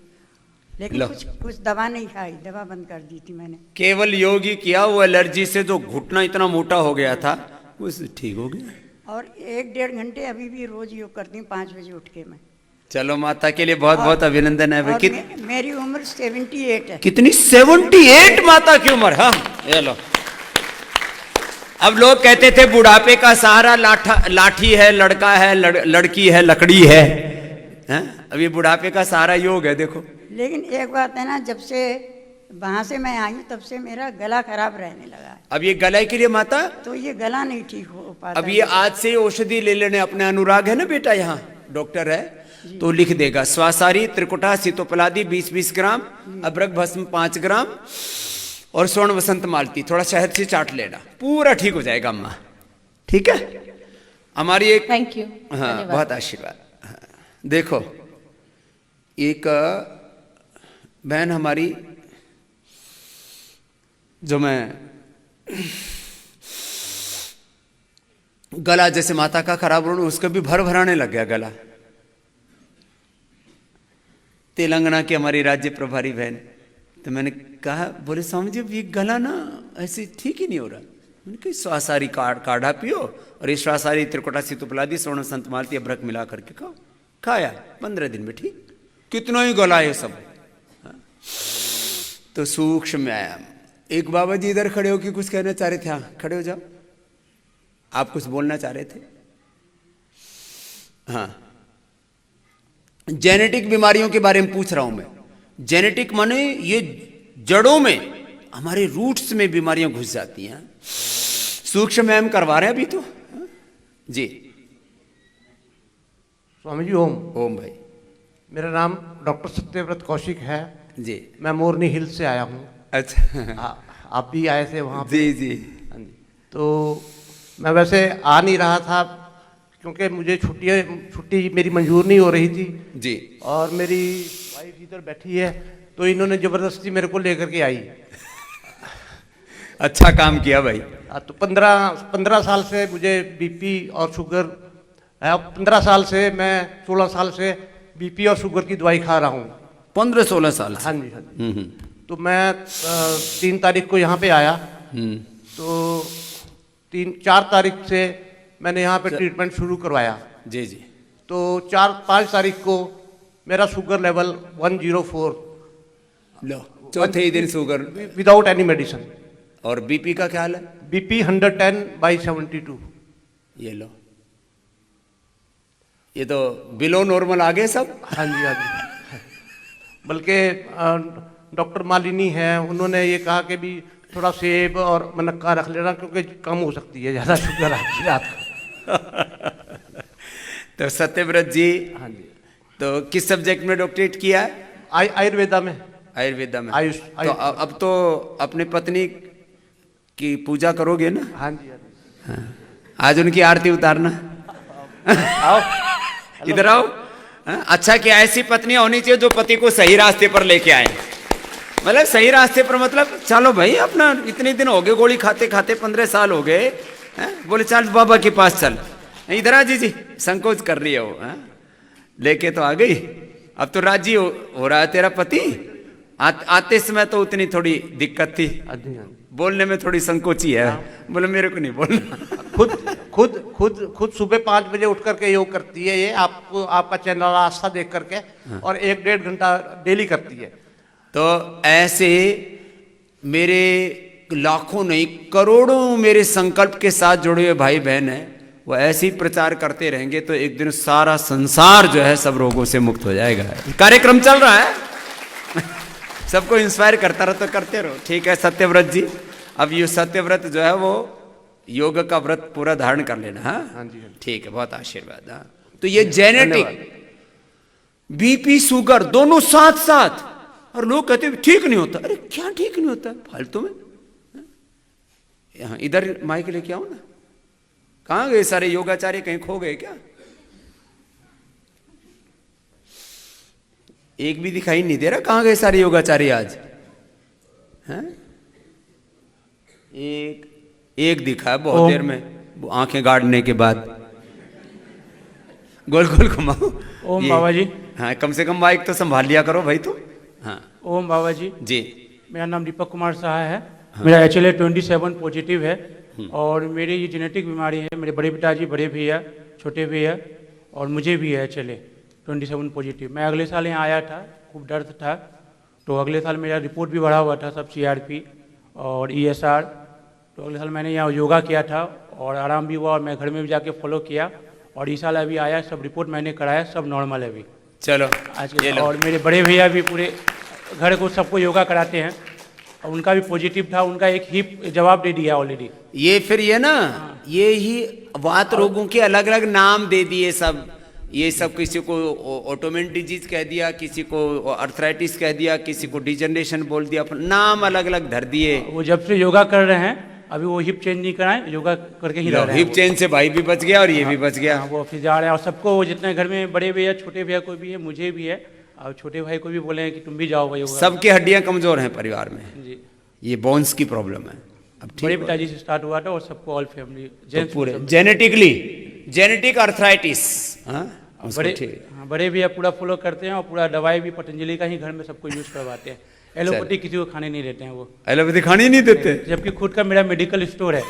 लेकिन कुछ दवा नहीं खाई, दवा बंद कर दी थी मैंने। केवल योग ही किया, वो एलर्जी से जो घुटना इतना मोटा हो गया था वो ठीक हो गया। और 1-1.5 घंटे अभी भी रोज योग करती हूँ, 5 बजे उठ के मैं। चलो, माता के लिए बहुत बहुत अभिनंदन है। मेरी उम्र 78 है। कितनी? 78 माता की उम्र। हाँ, ये लो। अब लोग कहते थे बुढ़ापे का सहारा लाठी है, लड़का है, लड़की है, लकड़ी है। अब ये बुढ़ापे का सहारा योग है, देखो। लेकिन एक बात है ना, जब से वहां से मैं आई तब से मेरा गला खराब रहने लगा। अब ये गला के लिए माता, तो ये गला नहीं ठीक हो पाता। अब ये आज से औषधि ले लेने। अपने अनुराग है ना बेटा, यहाँ डॉक्टर है, तो लिख देगा स्वासारी त्रिकुटा सीतोपलादी 20-20 ग्राम, अदरक भस्म 5 ग्राम, और स्वर्ण वसंत मालती थोड़ा शहद से चाट लेना, पूरा ठीक हो जाएगा अम्मा। ठीक है, हमारी एक, थैंक यू। हाँ, बहुत आशीर्वाद। हाँ, देखो, एक बहन हमारी, जो मैं गला जैसे माता का खराब होने, उसका भी भर भराने लग गया गला। तेलंगाना की हमारी राज्य प्रभारी बहन, तो मैंने कहा, बोले स्वामी जी ये गला ना ऐसे ठीक ही नहीं हो रहा। मैंने कहा श्वासारी काढ़ा पियो और ये श्वासारी त्रिकोटा सितुपलादी स्वर्ण संत मालती अभ्रक मिला करके खाओ। खाया 15 दिन में ठीक, कितना ही गला है सब। तो सूक्ष्म व्यायाम। एक बाबा जी इधर खड़े हो के कुछ कहना चाह रहे थे। हाँ खड़े हो जाओ, आप कुछ बोलना चाह रहे थे। हाँ, जेनेटिक बीमारियों के बारे में पूछ रहा हूं मैं। जेनेटिक माने ये जड़ों में, हमारे रूट्स में बीमारियां घुस जाती हैं। सूक्ष्म व्यायाम करवा रहे हैं अभी तो जी। स्वामी जी ओम। ओम भाई। मेरा नाम डॉक्टर सत्यव्रत कौशिक है जी। मैं मोरनी हिल से आया हूँ। अच्छा। आप भी आए थे वहाँ पे? जी जी। हाँ जी। तो मैं वैसे आ नहीं रहा था क्योंकि मुझे छुट्टी मेरी मंजूर नहीं हो रही थी जी। और मेरी वाइफ इधर बैठी है, तो इन्होंने ज़बरदस्ती मेरे को लेकर के आई। अच्छा काम किया भाई। तो 15 साल से मुझे बीपी और शुगर है। 15 साल से मैं 16 साल से बीपी और शुगर की दवाई खा रहा हूँ। 15-16 साल से? हाँ जी हाँ जी। तो मैं 3 तारीख को यहाँ पे आया, तो 4 तारीख से मैंने यहाँ पे ट्रीटमेंट शुरू करवाया। जी जी। तो 4-5 तारीख को मेरा शुगर लेवल 104, लो चौथे ही दिन शुगर विदाउट एनी मेडिसिन। और बीपी का क्या हाल है? बीपी 110/72। ये लो, ये तो बिलो नॉर्मल आ गए सब। हाँ जी हाँ जी। बल्कि डॉक्टर मालिनी है, उन्होंने ये कहा कि भी थोड़ा सेब और मनक्का रख लेना क्योंकि कम हो सकती है ज़्यादा शुगर आपकी रात को। तो सत्यव्रत जी, हाँ जी। तो किस सब्जेक्ट में डॉक्टरेट किया है? आयुर्वेदा में। आयुर्वेदा में। आयुष। तो अब तो अपनी पत्नी की पूजा करोगे ना? हाँ जी हाँ जी। हाँ। आज उनकी आरती उतारना। आओ इधर आओ। अच्छा कि ऐसी पत्नी होनी चाहिए जो पति को सही रास्ते पर लेके आए। मतलब सही रास्ते पर मतलब चलो भाई, अपना इतने दिन हो गए गोली खाते खाते, 15 साल हो गए, बोले चल बाबा के पास चल। इधर आ जी, संकोच कर रही है वो। लेके तो आ गई, अब तो राजी हो रहा है तेरा पति। आते समय तो उतनी थोड़ी दिक्कत थी, बोलने में थोड़ी संकोची है। बोले मेरे को नहीं बोलना। खुद सुबह 5 बजे उठ करके योग करती है ये, आपको आपका चैनल आस्था देख करके, और 1-1.5 घंटा डेली करती है। तो ऐसे मेरे लाखों नहीं करोड़ों मेरे संकल्प के साथ जुड़े हुए भाई बहन हैं, वो ऐसे ही प्रचार करते रहेंगे तो एक दिन सारा संसार जो है सब रोगों से मुक्त हो जाएगा। कार्यक्रम चल रहा है, सबको इंस्पायर करता रहो तो करते रहो। ठीक है सत्यव्रत जी, अब ये सत्यव्रत जो है वो योग का व्रत पूरा धारण कर लेना। हाँ ठीक है, बहुत आशीर्वाद। हाँ तो ये जेनेटिक बीपी शुगर दोनों साथ साथ, और लोग कहते हैं ठीक नहीं होता। अरे क्या ठीक नहीं होता फालतू में? यहाँ इधर माइक लेके आओ ना। कहाँ गए सारे योगाचार्य, कहीं खो गए क्या? एक भी दिखाई नहीं दे रहा। कहाँ गए सारे योगाचार्य आज? हैं? एक दिखा है बहुत देर में, आंखें गाड़ने के बाद। गोल गोल घुमाओ। ओम बाबा जी। हाँ कम से कम माइक तो संभाल लिया करो भाई तुम। हाँ ओम बाबा जी। जी। मेरा नाम दीपक कुमार शाह है। हाँ। मेरा HLA 27 पॉजिटिव है और मेरी ये जेनेटिक बीमारी है। मेरे बड़े पिताजी, बड़े भैया, छोटे भैया और मुझे भी है HLA 27 पॉजिटिव। मैं अगले साल यहाँ आया था, खूब दर्द था, तो अगले साल मेरा रिपोर्ट भी बढ़ा हुआ था सब, CRP और ESR। तो अगले साल मैंने यहाँ योगा किया था और आराम भी हुआ, और मैं घर में भी जाके फॉलो किया, और इस साल अभी आया, सब रिपोर्ट मैंने कराया, सब नॉर्मल है अभी। चलो आज के। और मेरे बड़े भैया भी पूरे घर को सबको योगा कराते हैं, और उनका भी पॉजिटिव था, उनका एक हिप जवाब दे दिया ऑलरेडी। ये फिर ये ना, ये ही वात रोगों के अलग अलग नाम दे दिए सब। ये सब किसी को ऑटोमेन डिजीज कह दिया, किसी को अर्थराइटिस कह दिया, किसी को डिजनरेशन बोल दिया, नाम अलग अलग धर दिए। वो जब से योगा कर रहे हैं, अभी वो हिप चेंज नहीं कराएं, योगा करके ही रह रहे हैं। हिप चेंज से भाई भी बच गया और ये भी बच गया। वो ऑफिस जा रहे हैं, और सबको जितने घर में बड़े भैया, छोटे भैया को भी है, मुझे भी है, और छोटे भाई को भी बोले हैं कि तुम भी जाओ योगा। सबकी हड्डियां कमजोर हैं परिवार में जी। ये बोन्स की प्रॉब्लम है। अब ठीक बड़े हो- पिताजी से स्टार्ट हुआ था और सबको ऑल फैमिली तो पूरे जेनेटिकली, जेनेटिक अर्थराइटिस, हाँ उसको बड़े ठीक। हाँ, बड़े भी अब पूरा फॉलो करते हैं और पूरा दवाई भी पतंजलि का ही घर में सबको यूज करवाते हैं। एलोपैथी किसी को खाने नहीं देते हैं वो, एलोपैथी खानी नहीं देते। जबकि खुद का मेरा मेडिकल स्टोर है।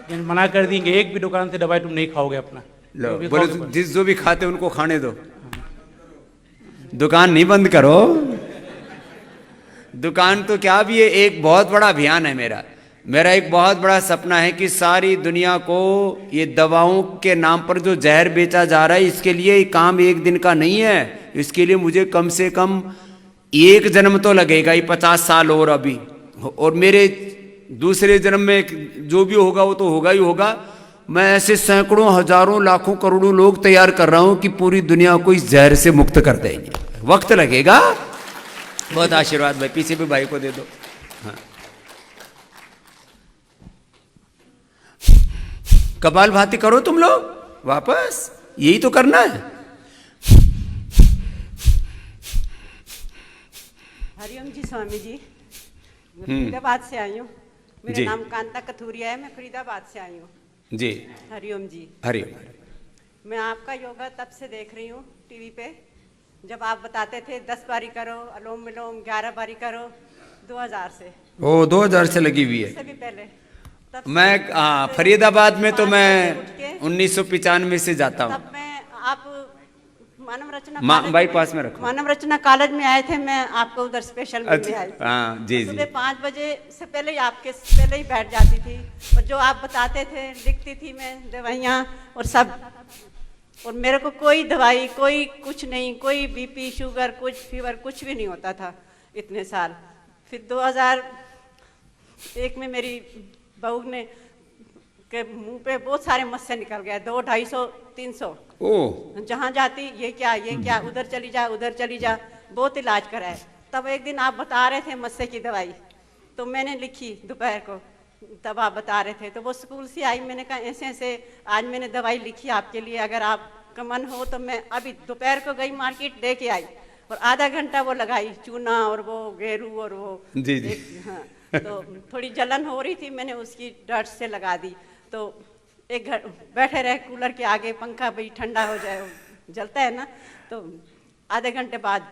लेकिन मना कर देंगे, एक भी दुकान से दवाई तुम नहीं खाओगे अपना। लो जो भी बोले खाओगे जिस जो भी खाते उनको खाने दो, दुकान नहीं बंद करो। दुकान तो क्या भी है, एक बहुत बड़ा अभियान है मेरा एक बहुत बड़ा सपना है कि सारी दुनिया को ये दवाओं के नाम पर जो जहर बेचा जा रहा है, इसके लिए काम एक दिन का नहीं है। इसके लिए मुझे कम से कम एक जन्म तो लगेगा ही, 50 साल और अभी, और मेरे दूसरे जन्म में जो भी होगा वो तो होगा ही होगा। मैं ऐसे सैकड़ों हजारों लाखों करोड़ों लोग तैयार कर रहा हूं कि पूरी दुनिया को इस जहर से मुक्त कर देंगे। वक्त लगेगा। बहुत आशीर्वाद भाई, पीछे भी भाई को दे दो। हाँ। कपाल भाती करो तुम लोग वापस, यही तो करना है। हरिओम जी स्वामी जी, मैं फरीदाबाद से आई हूँ। मेरा जी। नाम कांता कथूरिया है, मैं फरीदाबाद से आई हूँ। जी हरिओम जी। हरिओम। मैं आपका योगा तब से देख रही हूँ टीवी पे, जब आप बताते थे 10 बारी करो अलोम विलोम, 11 बारी करो, 2000 से। ओ 2000 से लगी हुई है। इससे भी पहले तब से- मैं फरीदाबाद में तो 5 मैं बजे उठ के, 1995 से जाता हूँ। तब मैं आप मानव रचना बाई पास में रखो। मानव रचना कॉलेज में आए थे, मैं आपको उधर स्पेशल मिलने अच्छा, आई थी। हाँ जी जी। सुबह 5 बजे से पहले ही आपके पहले ही बैठ जाती थी, और जो आप बताते थे लिखती थी मैं दवाइयाँ और सब। और मेरे को कोई दवाई, कोई कुछ नहीं, कोई बीपी शुगर कुछ फीवर कुछ भी नहीं होता था इतने साल। फिर 2001 में मेरी बहू ने के मुंह पे बहुत सारे मस्से निकल गए, 200, 250, 300। ओ जहाँ जाती ये क्या, उधर चली जा, उधर चली जा, बहुत इलाज कराए। तब एक दिन आप बता रहे थे मस्से की दवाई, तो मैंने लिखी दोपहर को, तब आप बता रहे थे। तो वो स्कूल से आई, मैंने कहा ऐसे ऐसे आज मैंने दवाई लिखी आपके लिए, अगर आपका मन हो तो मैं अभी दोपहर को गई मार्केट दे के आई, और आधा घंटा वो लगाई, चूना और वो गेरू और वो जी जी। हाँ, तो थोड़ी जलन हो रही थी, मैंने उसकी डट से लगा दी। तो एक घर बैठे रहे कूलर के आगे, पंखा भाई ठंडा हो जाए, जलता है ना। तो आधे घंटे बाद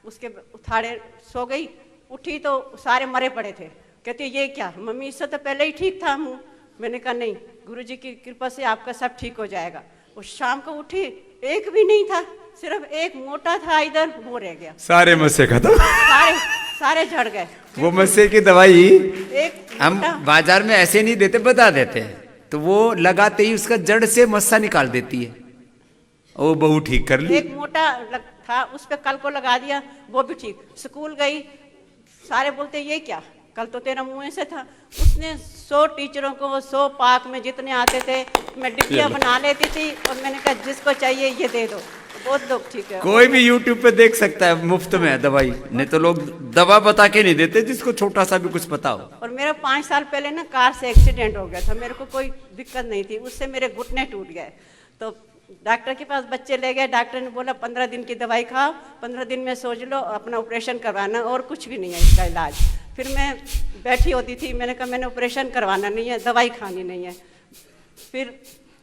उसके उठाड़े सो गई, उठी तो सारे मरे पड़े थे। कहती ये क्या मम्मी, इससे तो पहले ही ठीक था मुँह। मैंने कहा नहीं, गुरुजी की कृपा से आपका सब ठीक हो जाएगा। उस शाम को उठी, एक भी नहीं था, सिर्फ एक मोटा था इधर, वो रह गया। सारे मस्से खत्म। सारे झड़ गए। वो मस्से की दवाई एक हम मोटा बाजार में ऐसे नहीं देते, बता देते हैं, तो वो लगाते ही उसका जड़ से मस्सा निकाल देती है। वो बहू ठीक कर ली। एक मोटा था, उस पे कल को लगा दिया, वो भी ठीक। स्कूल गई, सारे बोलते ये क्या, कल तो तेरा मुंह ऐसे था। उसने 100 टीचरों को 100 पाक में जितने आते थे मैं डिब्बियाँ बना लेती थी, और मैंने कहा जिसको चाहिए ये दे दो, बहुत लोग ठीक है। कोई भी YouTube पे देख सकता है, मुफ्त में है दवाई, नहीं तो लोग दवा बता के नहीं देते जिसको छोटा सा भी कुछ पता हो। और मेरा 5 साल पहले ना कार से एक्सीडेंट हो गया था, मेरे को कोई दिक्कत नहीं थी, उससे मेरे घुटने टूट गए। तो डॉक्टर के पास बच्चे ले गए, डॉक्टर ने बोला 15 दिन की दवाई खाओ, 15 दिन में सोच लो अपना ऑपरेशन करवाना, और कुछ भी नहीं है इसका इलाज। फिर मैं बैठी होती थी, मैंने कहा मैंने ऑपरेशन करवाना नहीं है, दवाई खानी नहीं है। फिर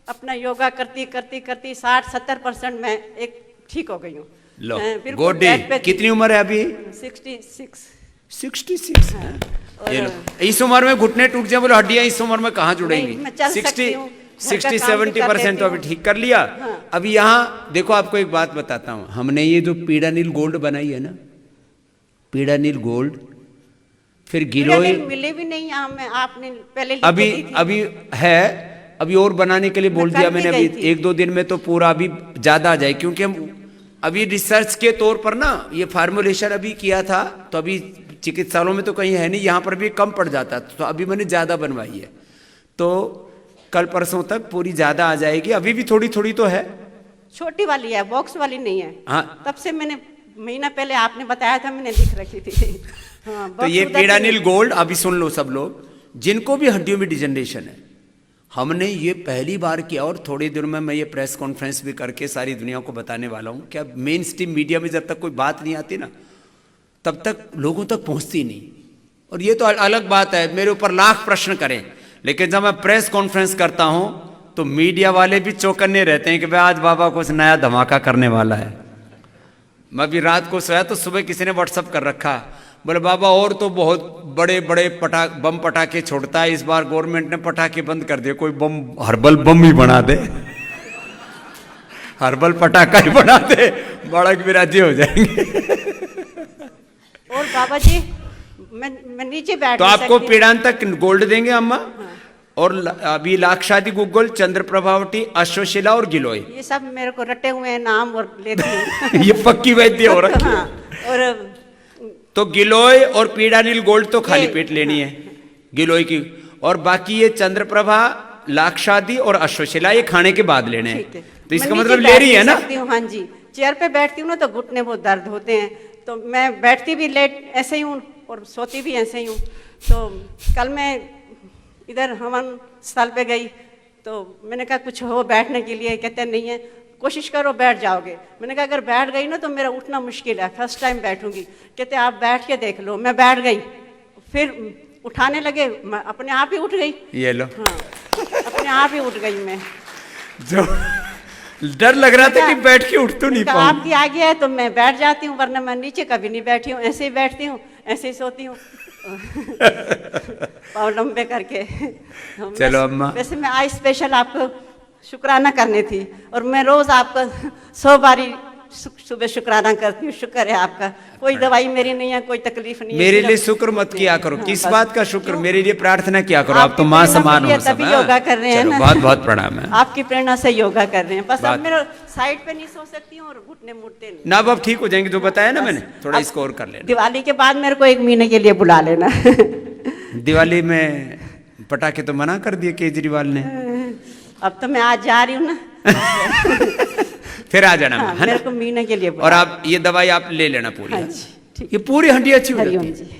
अपना योगा करती करती करती 60-70% मैं एक ठीक हो गई हूँ। लो बिल्कुल गोडी, बेड पे थी। कितनी उम्र है अभी? 66। 66 है। ये लो, इस उम्र में घुटने टूट जाए बोले, हड्डियां इस उम्र में कहाँ जुड़ेंगी? नहीं, मैं चल सकती हूँ, घर का काम भी कर 60-70% तो लेती अभी हूँ। ठीक कर लिया। हाँ। अभी यहाँ देखो, आपको एक बात बताता हूँ, हमने ये जो पीड़ानील गोल्ड बनाई है ना, पीड़ानील गोल्ड, फिर गिलोय मिले भी नहीं यहाँ में, आपने पहले लिख अभी के दी थी। अभी है, अभी और बनाने के लिए बोल मैं दिया कल भी मैंने, अभी गई थी। 1-2 दिन में तो पूरा अभी ज्यादा आ जाए, क्योंकि हम अभी रिसर्च के तौर पर ना ये फार्मुलेशन अभी किया था, तो अभी चिकित्सालयों में तो कहीं है नहीं, यहाँ पर भी कम पड़ जाता, तो अभी मैंने ज्यादा बनवाई है, तो कल परसों तक पूरी ज्यादा आ जाएगी। अभी भी थोड़ी थोड़ी तो है, छोटी वाली है, बॉक्स वाली नहीं है। हाँ। तब से मैंने महीना पहले आपने बताया था, मैंने लिख रखी थी। हाँ, तो बॉक्स ये उधर पीड़ानील थी। गोल्ड, अभी सुन लो सब लोग, जिनको भी हड्डियों में डिजनरेशन है, हमने ये पहली बार किया, और थोड़ी देर में मैं ये प्रेस कॉन्फ्रेंस भी करके सारी दुनिया को बताने वाला हूँ। क्या मेन स्ट्रीम मीडिया में जब तक कोई बात नहीं आती ना, तब तक लोगों तक पहुँचती नहीं, और ये तो अलग बात है, मेरे ऊपर लाख प्रश्न करें, लेकिन जब मैं प्रेस कॉन्फ्रेंस करता हूं तो मीडिया वाले भी चौकन्ने रहते हैं कि भाई आज बाबा कुछ नया धमाका करने वाला है। मैं भी रात को सोया तो सुबह किसी ने व्हाट्सअप कर रखा, बोले बाबा और तो बहुत बड़े बड़े बम पटाखे छोड़ता है, इस बार गवर्नमेंट ने पटाखे बंद कर दिए, कोई बम हर्बल बम ही बना दे, हर्बल पटाखा ही बना दे, बालक भी राजी हो जाएंगे। और बाबा जी मैं नीचे बैठ तो आपको पीड़ांतक गोल्ड देंगे अम्मा। और अभी लाक्षादी गुग्गल, चंद्र प्रभावटी, अश्वशिला और गिलोय, ये सब मेरे को रटे हुए हैं नाम और लेती हूँ। ये पक्की वैद्य हो रहा है। हाँ, और तो गिलोय और पीड़ानील गोल्ड तो खाली पेट लेनी है गिलोय की, और बाकी ये चंद्र प्रभा, लाक्षादी और अश्वशिला ये खाने के बाद लेने हैं। तो इसका मतलब ले रही है ना। हाँ जी, चेयर पे बैठती हूँ ना तो घुटने बहुत दर्द होते हैं, तो मैं बैठती भी लेट ऐसे ही हूँ और सोती भी ऐसे ही हूँ। तो कल मैं इधर हवन स्थल पे गई तो मैंने कहा कुछ हो बैठने के लिए, कहते नहीं है, कोशिश करो बैठ जाओगे। मैंने कहा अगर बैठ गई ना तो मेरा उठना मुश्किल है, फर्स्ट टाइम बैठूंगी। कहते आप बैठ के देख लो। मैं बैठ गई, फिर उठाने लगे, मैं अपने आप ही उठ गई। ये लो। हाँ, अपने आप ही उठ गई मैं। जो डर लग रहा था कि बैठ के उठ तो नहीं पाऊं। आपकी आ गया है तो मैं बैठ जाती हूँ, वरना मैं नीचे कभी नहीं बैठी हूँ, ऐसे ही बैठती हूँ, ऐसे ही सोती हूँ। पाँव लंबे करके। चलो अम्मा, वैसे मैं आज स्पेशल आपको शुक्राना करनी थी, और मैं रोज आपका 100 बारी सुबह शुक्राना करती हूँ। शुक्र है आपका, कोई दवाई मेरी नहीं है, कोई तकलीफ नहीं है। मेरे लिए शुक्र मत किया करो। किस बात का शुक्र? मेरे लिए प्रार्थना किया करो। आप तो माँ समान हो। तभी योगा कर रहे हैं ना। बहुत बहुत प्रणाम है। आपकी प्रेरणा से योगा कर रहे हैं। बस अब मेरे साइड पे नहीं सो सकती हूँ और घुटने मुड़ते नहीं ना। अब ठीक हो जाएंगे, जो बताया ना मैंने, थोड़ा इसको और कर लेना। दिवाली के बाद मेरे को 1 महीने के लिए बुला लेना। दिवाली में पटाखे तो मना कर दिए केजरीवाल ने। अब तो मैं आज जा रही हूँ ना। फिर आ जाना। हाँ, है मेरे ना? को महीने के लिए और आप ये दवाई आप ले लेना पूरी। हाँ जी, ठीक। ये पूरी हड्डी अच्छी हो हरिओम जाती है। जी।